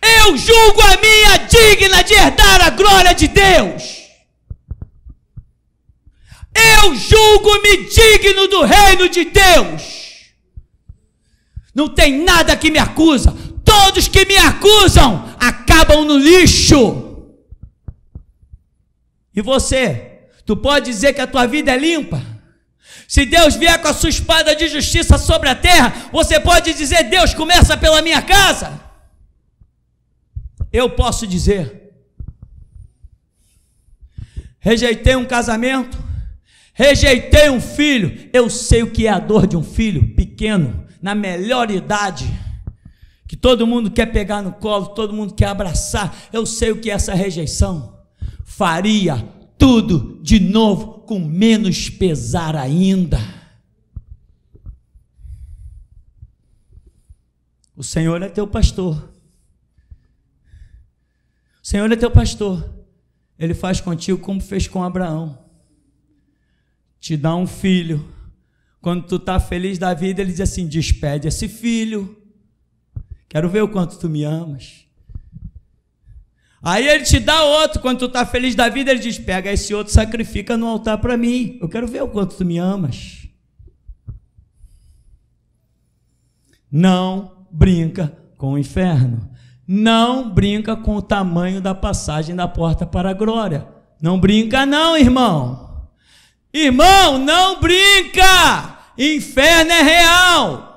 Speaker 2: Eu julgo a minha digna de herdar a glória de Deus. Eu julgo-me digno do reino de Deus. Não tem nada que me acusa. Todos que me acusam acabam no lixo. E você, tu pode dizer que a tua vida é limpa? Se Deus vier com a sua espada de justiça sobre a terra, você pode dizer, Deus começa pela minha casa? Eu posso dizer, rejeitei um casamento, rejeitei um filho, eu sei o que é a dor de um filho pequeno, na melhor idade, que todo mundo quer pegar no colo, todo mundo quer abraçar, eu sei o que é essa rejeição. Faria tudo de novo, com menos pesar ainda. O Senhor é teu pastor. O Senhor é teu pastor. Ele faz contigo como fez com Abraão. Te dá um filho. Quando tu está feliz da vida, ele diz assim, despede esse filho. Quero ver o quanto tu me amas. Aí ele te dá outro, quando tu está feliz da vida, ele diz, pega esse outro, sacrifica no altar para mim. Eu quero ver o quanto tu me amas. Não brinca com o inferno. Não brinca com o tamanho da passagem da porta para a glória. Não brinca não, irmão. Irmão, não brinca. Inferno é real.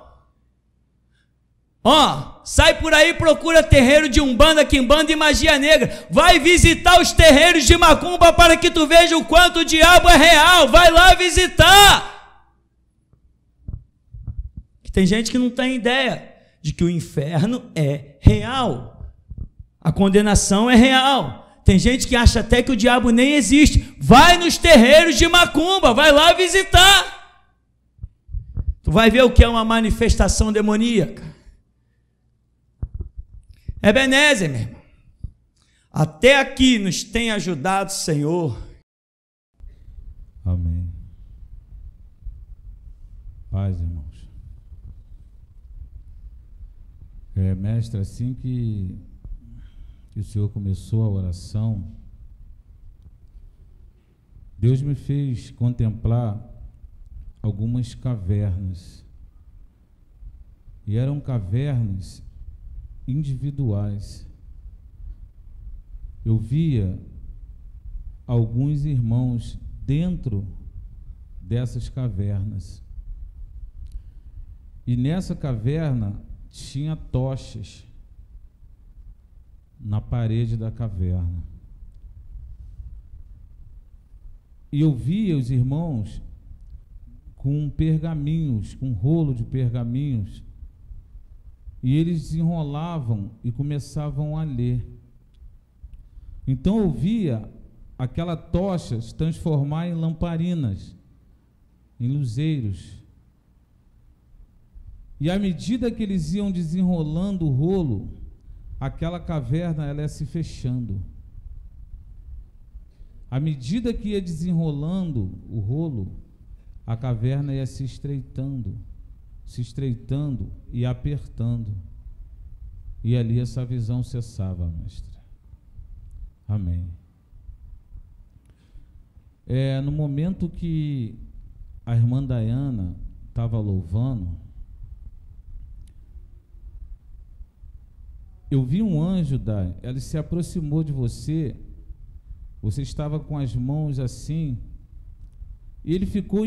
Speaker 2: Ó, sai por aí, procura terreiro de umbanda, quimbanda e magia negra. Vai visitar os terreiros de macumba para que tu veja o quanto o diabo é real. Vai lá visitar. Tem gente que não tem ideia de que o inferno é real. A condenação é real. Tem gente que acha até que o diabo nem existe. Vai nos terreiros de macumba, vai lá visitar. Tu vai ver o que é uma manifestação demoníaca. Ebenezer, meu irmão, até aqui nos tem ajudado o Senhor.
Speaker 3: Amém. Paz, irmãos. Mestre, assim que o Senhor começou a oração, Deus me fez contemplar algumas cavernas. E eram cavernas individuais. Eu via alguns irmãos dentro dessas cavernas. E nessa caverna tinha tochas na parede da caverna. E eu via os irmãos com pergaminhos, com um rolo de pergaminhos, e eles desenrolavam e começavam a ler. Então eu via aquela tocha se transformar em lamparinas, em luzeiros. E à medida que eles iam desenrolando o rolo, aquela caverna ela ia se fechando. À medida que ia desenrolando o rolo, a caverna ia se estreitando. se estreitando e apertando. E ali essa visão cessava, mestre. Amém. No momento que a irmã Dayana estava louvando, eu vi um anjo, ela se aproximou de você, você estava com as mãos assim, e ele ficou,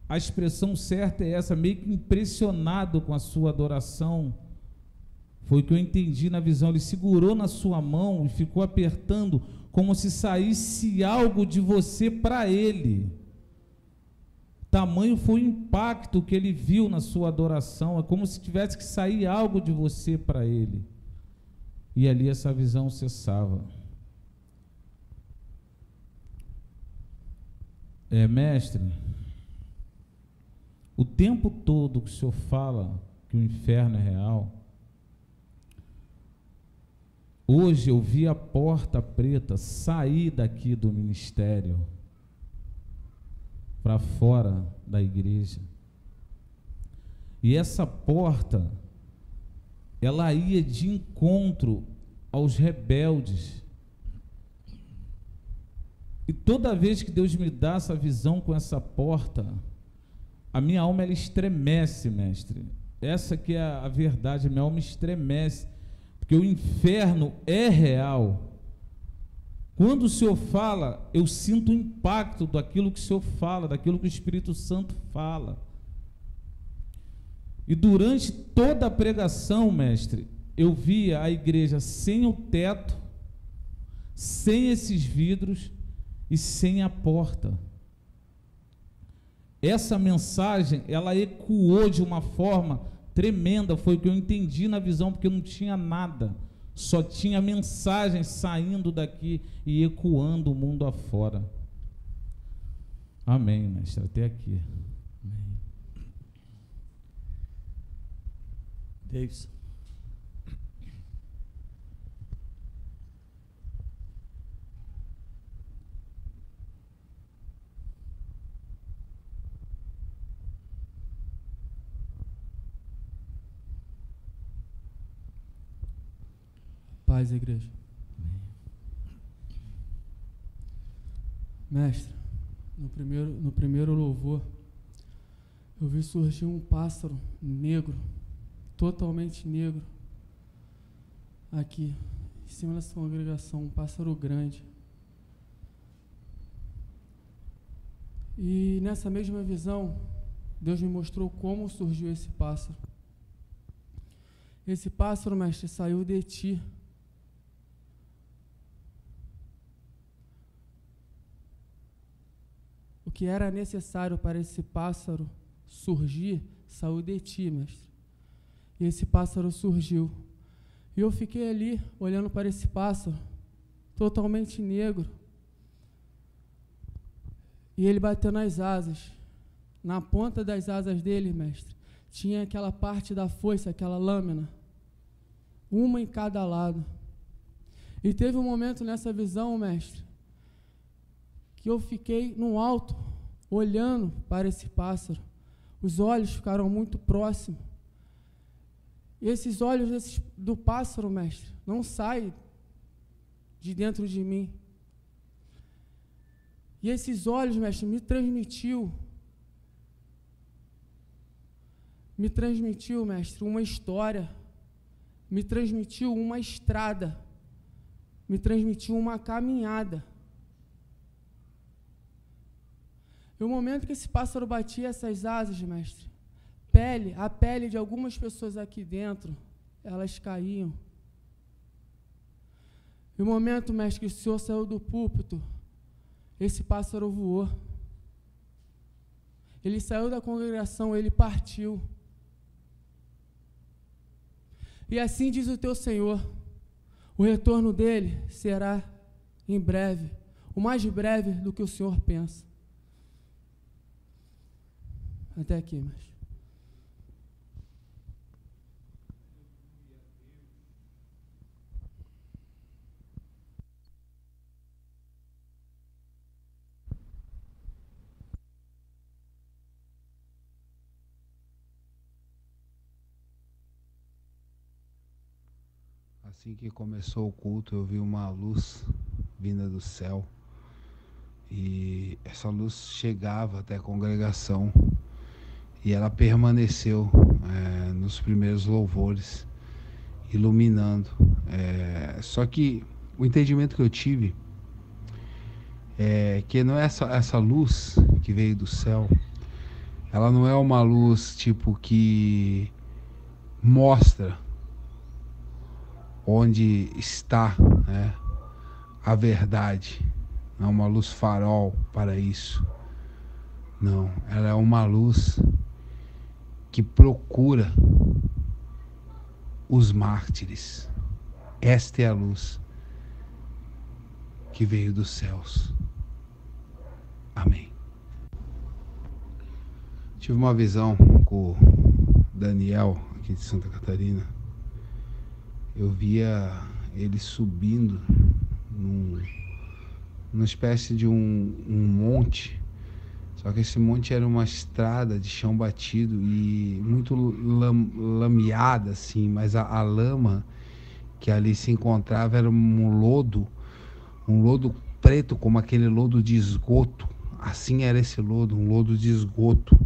Speaker 3: a expressão certa é essa, meio que impressionado com a sua adoração. Foi o que eu entendi na visão. Ele segurou na sua mão e ficou apertando, como se saísse algo de você para ele. Tamanho foi o impacto que ele viu na sua adoração. É como se tivesse que sair algo de você para ele. E ali essa visão cessava. Mestre, o tempo todo que o senhor fala que o inferno é real, hoje eu vi a porta preta sair daqui do ministério para fora da igreja. E essa porta, ela ia de encontro aos rebeldes. E toda vez que Deus me dá essa visão com essa porta, a minha alma ela estremece, mestre. Essa que é a verdade, a minha alma estremece, porque o inferno é real. Quando o Senhor fala, eu sinto o impacto daquilo que o Senhor fala, daquilo que o Espírito Santo fala. E durante toda a pregação, mestre, eu via a igreja sem o teto, sem esses vidros e sem a porta. Essa mensagem, ela ecoou de uma forma tremenda, foi o que eu entendi na visão, porque não tinha nada, só tinha mensagem saindo daqui e ecoando o mundo afora. Amém, mestre, até aqui.
Speaker 2: Amém. Davidson.
Speaker 4: Paz, igreja. Mestre, no primeiro louvor, eu vi surgir um pássaro negro, totalmente negro, aqui, em cima dessa congregação, um pássaro grande. E nessa mesma visão, Deus me mostrou como surgiu esse pássaro. Esse pássaro, mestre, saiu de ti. O que era necessário para esse pássaro surgir, saiu de ti, mestre. E esse pássaro surgiu. E eu fiquei ali, olhando para esse pássaro, totalmente negro. E ele bateu nas asas. Na ponta das asas dele, mestre, tinha aquela parte da foice, aquela lâmina, uma em cada lado. E teve um momento nessa visão, mestre, que eu fiquei no alto, olhando para esse pássaro. Os olhos ficaram muito próximos. E esses olhos do pássaro, mestre, não saem de dentro de mim. E esses olhos, mestre, me transmitiu, mestre, uma história, me transmitiu uma estrada, me transmitiu uma caminhada. E o momento que esse pássaro batia essas asas, mestre, a pele de algumas pessoas aqui dentro, elas caíam. E o momento, mestre, que o Senhor saiu do púlpito, esse pássaro voou. Ele saiu da congregação, ele partiu. E assim diz o teu Senhor, o retorno dele será em breve, o mais breve do que o Senhor pensa. Até aqui, mas
Speaker 5: Assim que começou o culto, eu vi uma luz vinda do céu. E essa luz chegava até a congregação. E ela permaneceu nos primeiros louvores, iluminando. Só que o entendimento que eu tive é que não é essa luz que veio do céu. Ela não é uma luz tipo que mostra onde está, né, a verdade. Não é uma luz farol para isso. Não, ela é uma luz que procura os mártires. Esta é a luz que veio dos céus. Amém. Tive uma visão com o Daniel, aqui de Santa Catarina. Eu via ele subindo numa espécie de um monte. Só que esse monte era uma estrada de chão batido e muito lameada, assim, mas a lama que ali se encontrava era um lodo preto, como aquele lodo de esgoto. Assim era esse lodo, um lodo de esgoto.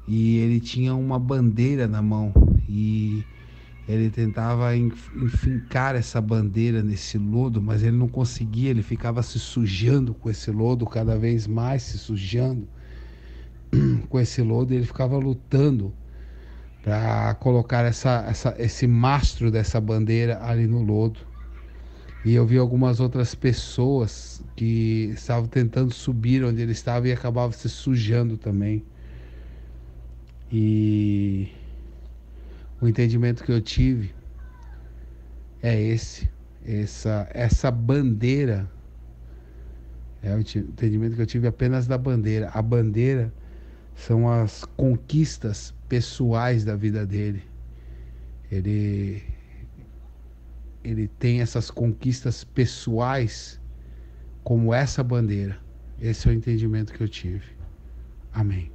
Speaker 5: E ele tinha uma bandeira na mão e ele tentava enfincar essa bandeira nesse lodo, mas ele não conseguia, ele ficava se sujando com esse lodo, cada vez mais se sujando com esse lodo, e ele ficava lutando para colocar esse mastro dessa bandeira ali no lodo. E eu vi algumas outras pessoas que estavam tentando subir onde ele estava e acabavam se sujando também. E o entendimento que eu tive é essa bandeira. O entendimento que eu tive apenas da bandeira. A bandeira são as conquistas pessoais da vida dele. Ele tem essas conquistas pessoais como essa bandeira. Esse é o entendimento que eu tive. Amém.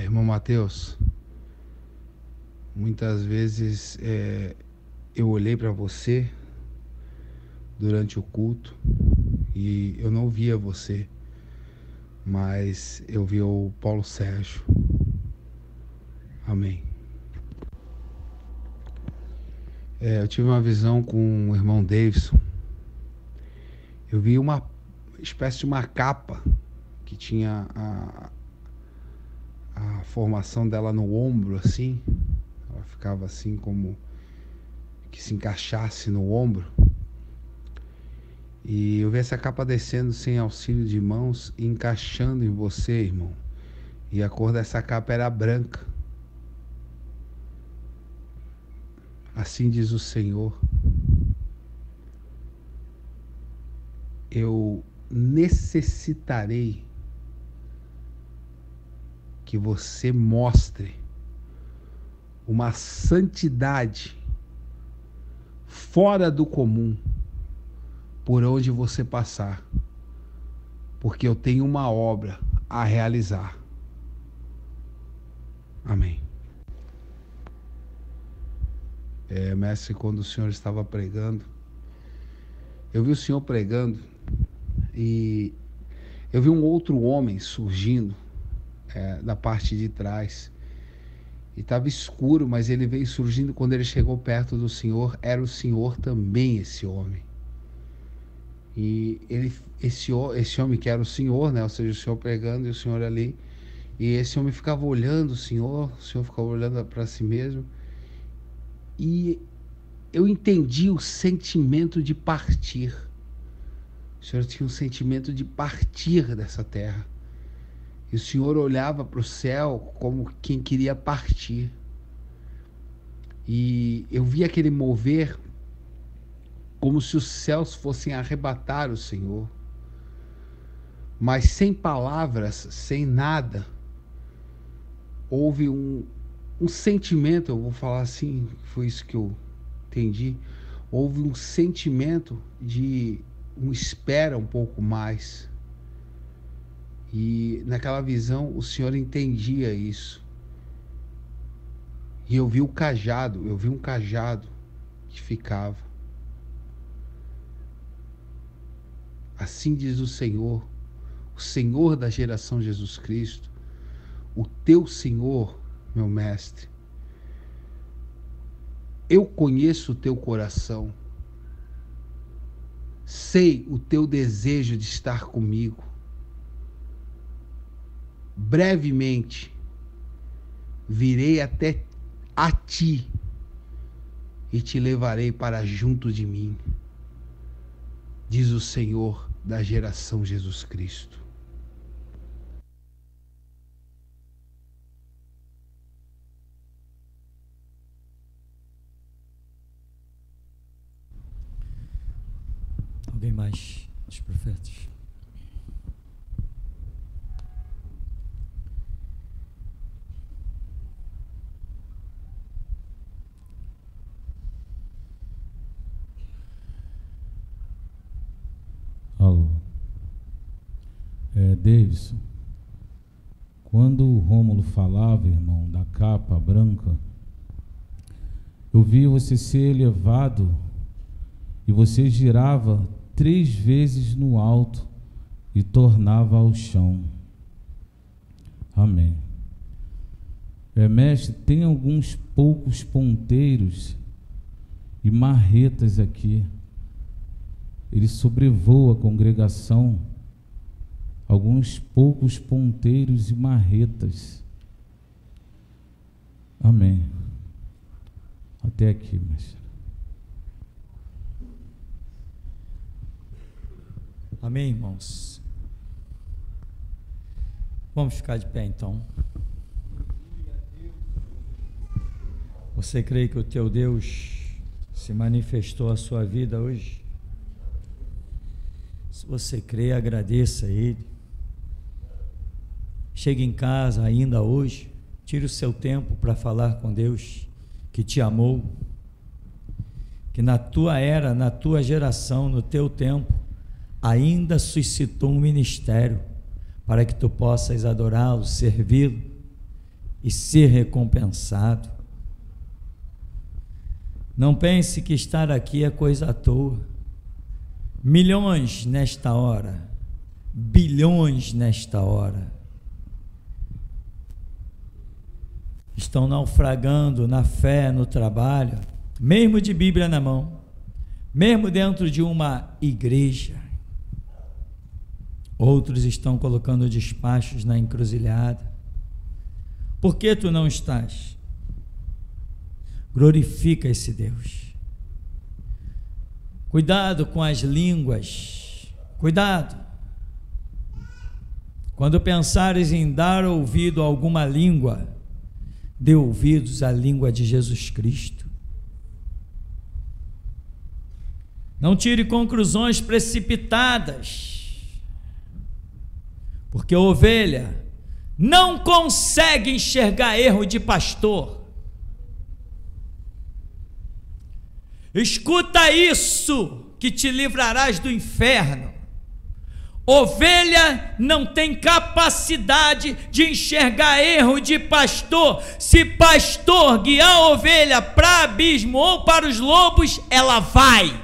Speaker 5: Irmão Mateus, muitas vezes eu olhei para você durante o culto e eu não via você, mas eu vi o Paulo Sérgio. Amém. Eu tive uma visão com o irmão Davidson. Eu vi uma espécie de uma capa que tinha a formação dela no ombro, assim. Ela ficava assim como que se encaixasse no ombro. E eu vi essa capa descendo sem auxílio de mãos e encaixando em você, irmão. E a cor dessa capa era branca. Assim diz o Senhor: eu necessitarei que você mostre uma santidade fora do comum por onde você passar, porque eu tenho uma obra a realizar. Amém. Mestre, quando o Senhor estava pregando, eu vi o Senhor pregando e eu vi um outro homem surgindo da parte de trás. E estava escuro, mas ele veio surgindo. Quando ele chegou perto do Senhor, era o Senhor também, esse homem. E esse homem que era o Senhor, né? Ou seja, o Senhor pregando e o Senhor ali. E esse homem ficava olhando o Senhor ficava olhando para si mesmo. E eu entendi o sentimento de partir. O Senhor tinha um sentimento de partir dessa terra. E o Senhor olhava para o céu como quem queria partir. E eu vi aquele mover como se os céus fossem arrebatar o Senhor. Mas sem palavras, sem nada, houve um sentimento, eu vou falar assim, foi isso que eu entendi. Houve um sentimento de espera um pouco mais. E naquela visão o Senhor entendia isso. E eu vi um cajado que ficava. Assim diz o Senhor da geração Jesus Cristo, o teu Senhor, meu mestre. Eu conheço o teu coração, sei o teu desejo de estar comigo. Brevemente virei até a ti e te levarei para junto de mim, diz o Senhor da geração Jesus Cristo.
Speaker 2: Alguém mais dos profetas?
Speaker 3: Alô. Davidson, quando o Rômulo falava, irmão, da capa branca, eu vi você ser elevado e você girava 3 vezes no alto e tornava ao chão. Amém. Mestre, tem alguns poucos ponteiros e marretas aqui. Ele sobrevoa a congregação, alguns poucos ponteiros e marretas. Amém. Até aqui, mestre.
Speaker 2: Amém, irmãos? Vamos ficar de pé, então. Você crê que o teu Deus se manifestou à sua vida hoje? Se você crê, agradeça a Ele. Chegue em casa ainda hoje, tire o seu tempo para falar com Deus que te amou, que na tua era, na tua geração, no teu tempo, ainda suscitou um ministério para que tu possas adorá-lo, servi-lo e ser recompensado. Não pense que estar aqui é coisa à toa. Milhões nesta hora, bilhões nesta hora, estão naufragando na fé, no trabalho, mesmo de Bíblia na mão, mesmo dentro de uma igreja. Outros estão colocando despachos na encruzilhada. Por que tu não estás? Glorifica esse Deus. Cuidado com as línguas. Cuidado. Quando pensares em dar ouvido a alguma língua, dê ouvidos à língua de Jesus Cristo. Não tire conclusões precipitadas, porque a ovelha não consegue enxergar erro de pastor. Escuta isso, que te livrarás do inferno. Ovelha não tem capacidade de enxergar erro de pastor. Se pastor guiar a ovelha para abismo ou para os lobos, ela vai.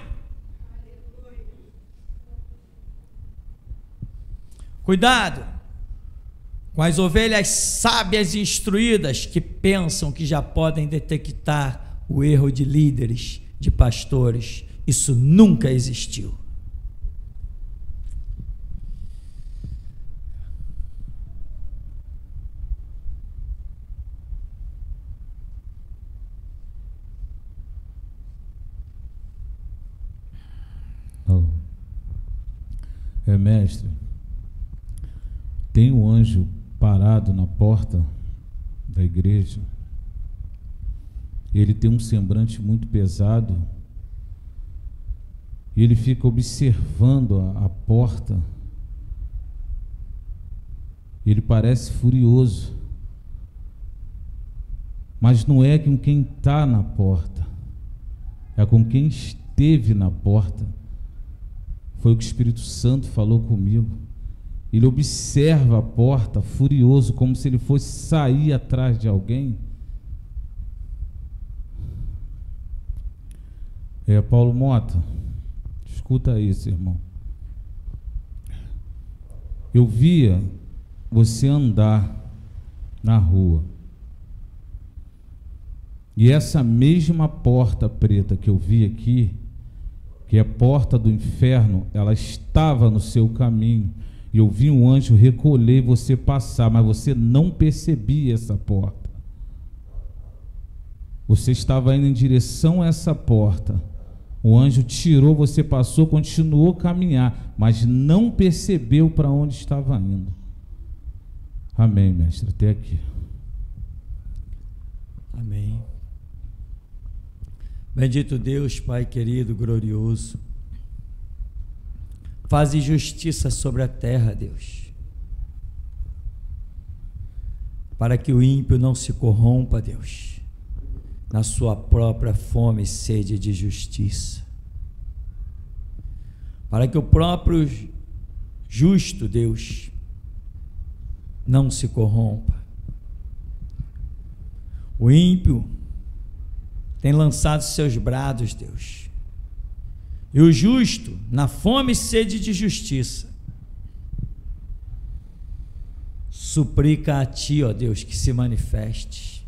Speaker 2: Cuidado com as ovelhas sábias e instruídas que pensam que já podem detectar o erro de líderes, de pastores. Isso nunca existiu.
Speaker 3: Mestre, tem um anjo parado na porta da igreja. Ele tem um semblante muito pesado e ele fica observando a porta. Ele parece furioso, mas não é com quem está na porta, é com quem esteve na porta. Foi o que o Espírito Santo falou comigo. Ele observa a porta furioso, como se ele fosse sair atrás de alguém. Paulo Mota, escuta isso, irmão. Eu via você andar na rua, e essa mesma porta preta que eu vi aqui, que é a porta do inferno, ela estava no seu caminho, e eu vi um anjo recolher você passar, mas você não percebia essa porta. Você estava indo em direção a essa porta, o anjo tirou, você passou, continuou a caminhar, mas não percebeu para onde estava indo. Amém, mestre, até aqui.
Speaker 2: Amém. Bendito Deus, Pai querido, glorioso. Faze justiça sobre a terra, Deus, para que o ímpio não se corrompa, Deus, na sua própria fome e sede de justiça, para que o próprio justo, Deus, não se corrompa. O ímpio tem lançado seus brados, Deus, e o justo, na fome e sede de justiça, suplica a Ti, ó Deus, que se manifeste,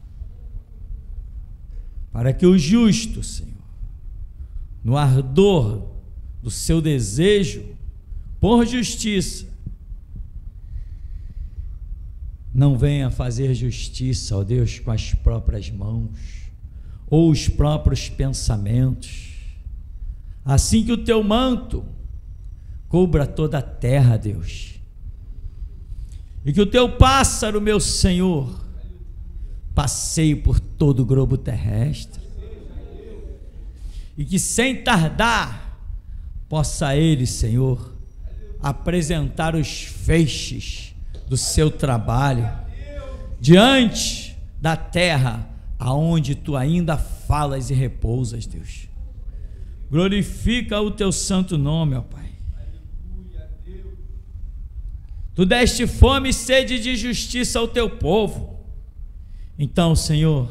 Speaker 2: para que o justo, Senhor, no ardor do seu desejo por justiça, não venha fazer justiça, ó Deus, com as próprias mãos, ou os próprios pensamentos, assim que o Teu manto cubra toda a terra, Deus, e que o Teu pássaro, meu Senhor, passeie por todo o globo terrestre, e que sem tardar possa ele, Senhor, apresentar os feixes do seu trabalho diante da terra aonde Tu ainda falas e repousas, Deus. Glorifica o Teu santo nome, ó Pai. Tu deste fome e sede de justiça ao Teu povo. Então, Senhor,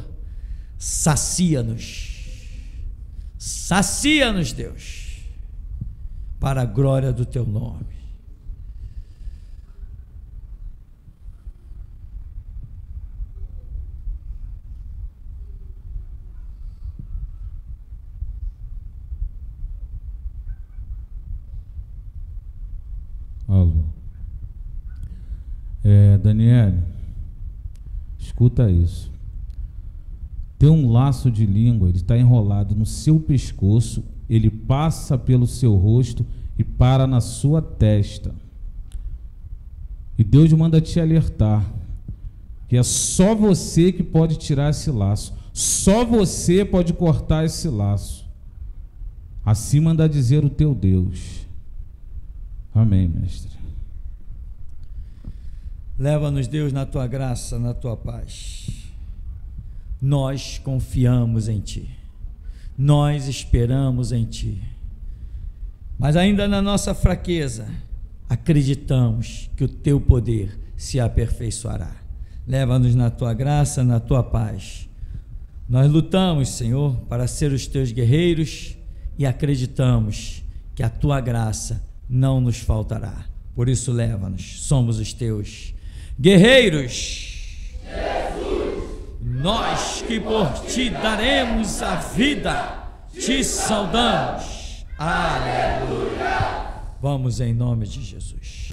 Speaker 2: sacia-nos, Deus, para a glória do Teu nome.
Speaker 3: Alô. Daniel, escuta isso. Tem um laço de língua, ele está enrolado no seu pescoço, ele passa pelo seu rosto e para na sua testa. E Deus manda te alertar que é só você que pode tirar esse laço, só você pode cortar esse laço. Assim manda dizer o teu Deus. Amém, mestre.
Speaker 2: Leva-nos, Deus, na Tua graça, na Tua paz. Nós confiamos em Ti, nós esperamos em Ti, mas ainda na nossa fraqueza, acreditamos que o Teu poder se aperfeiçoará. Leva-nos na Tua graça, na Tua paz. Nós lutamos, Senhor, para ser os Teus guerreiros e acreditamos que a Tua graça não nos faltará. Por isso, leva-nos, somos os Teus guerreiros. Jesus. Nós que por Ti daremos a vida, Te saudamos. Aleluia. Vamos em nome de Jesus.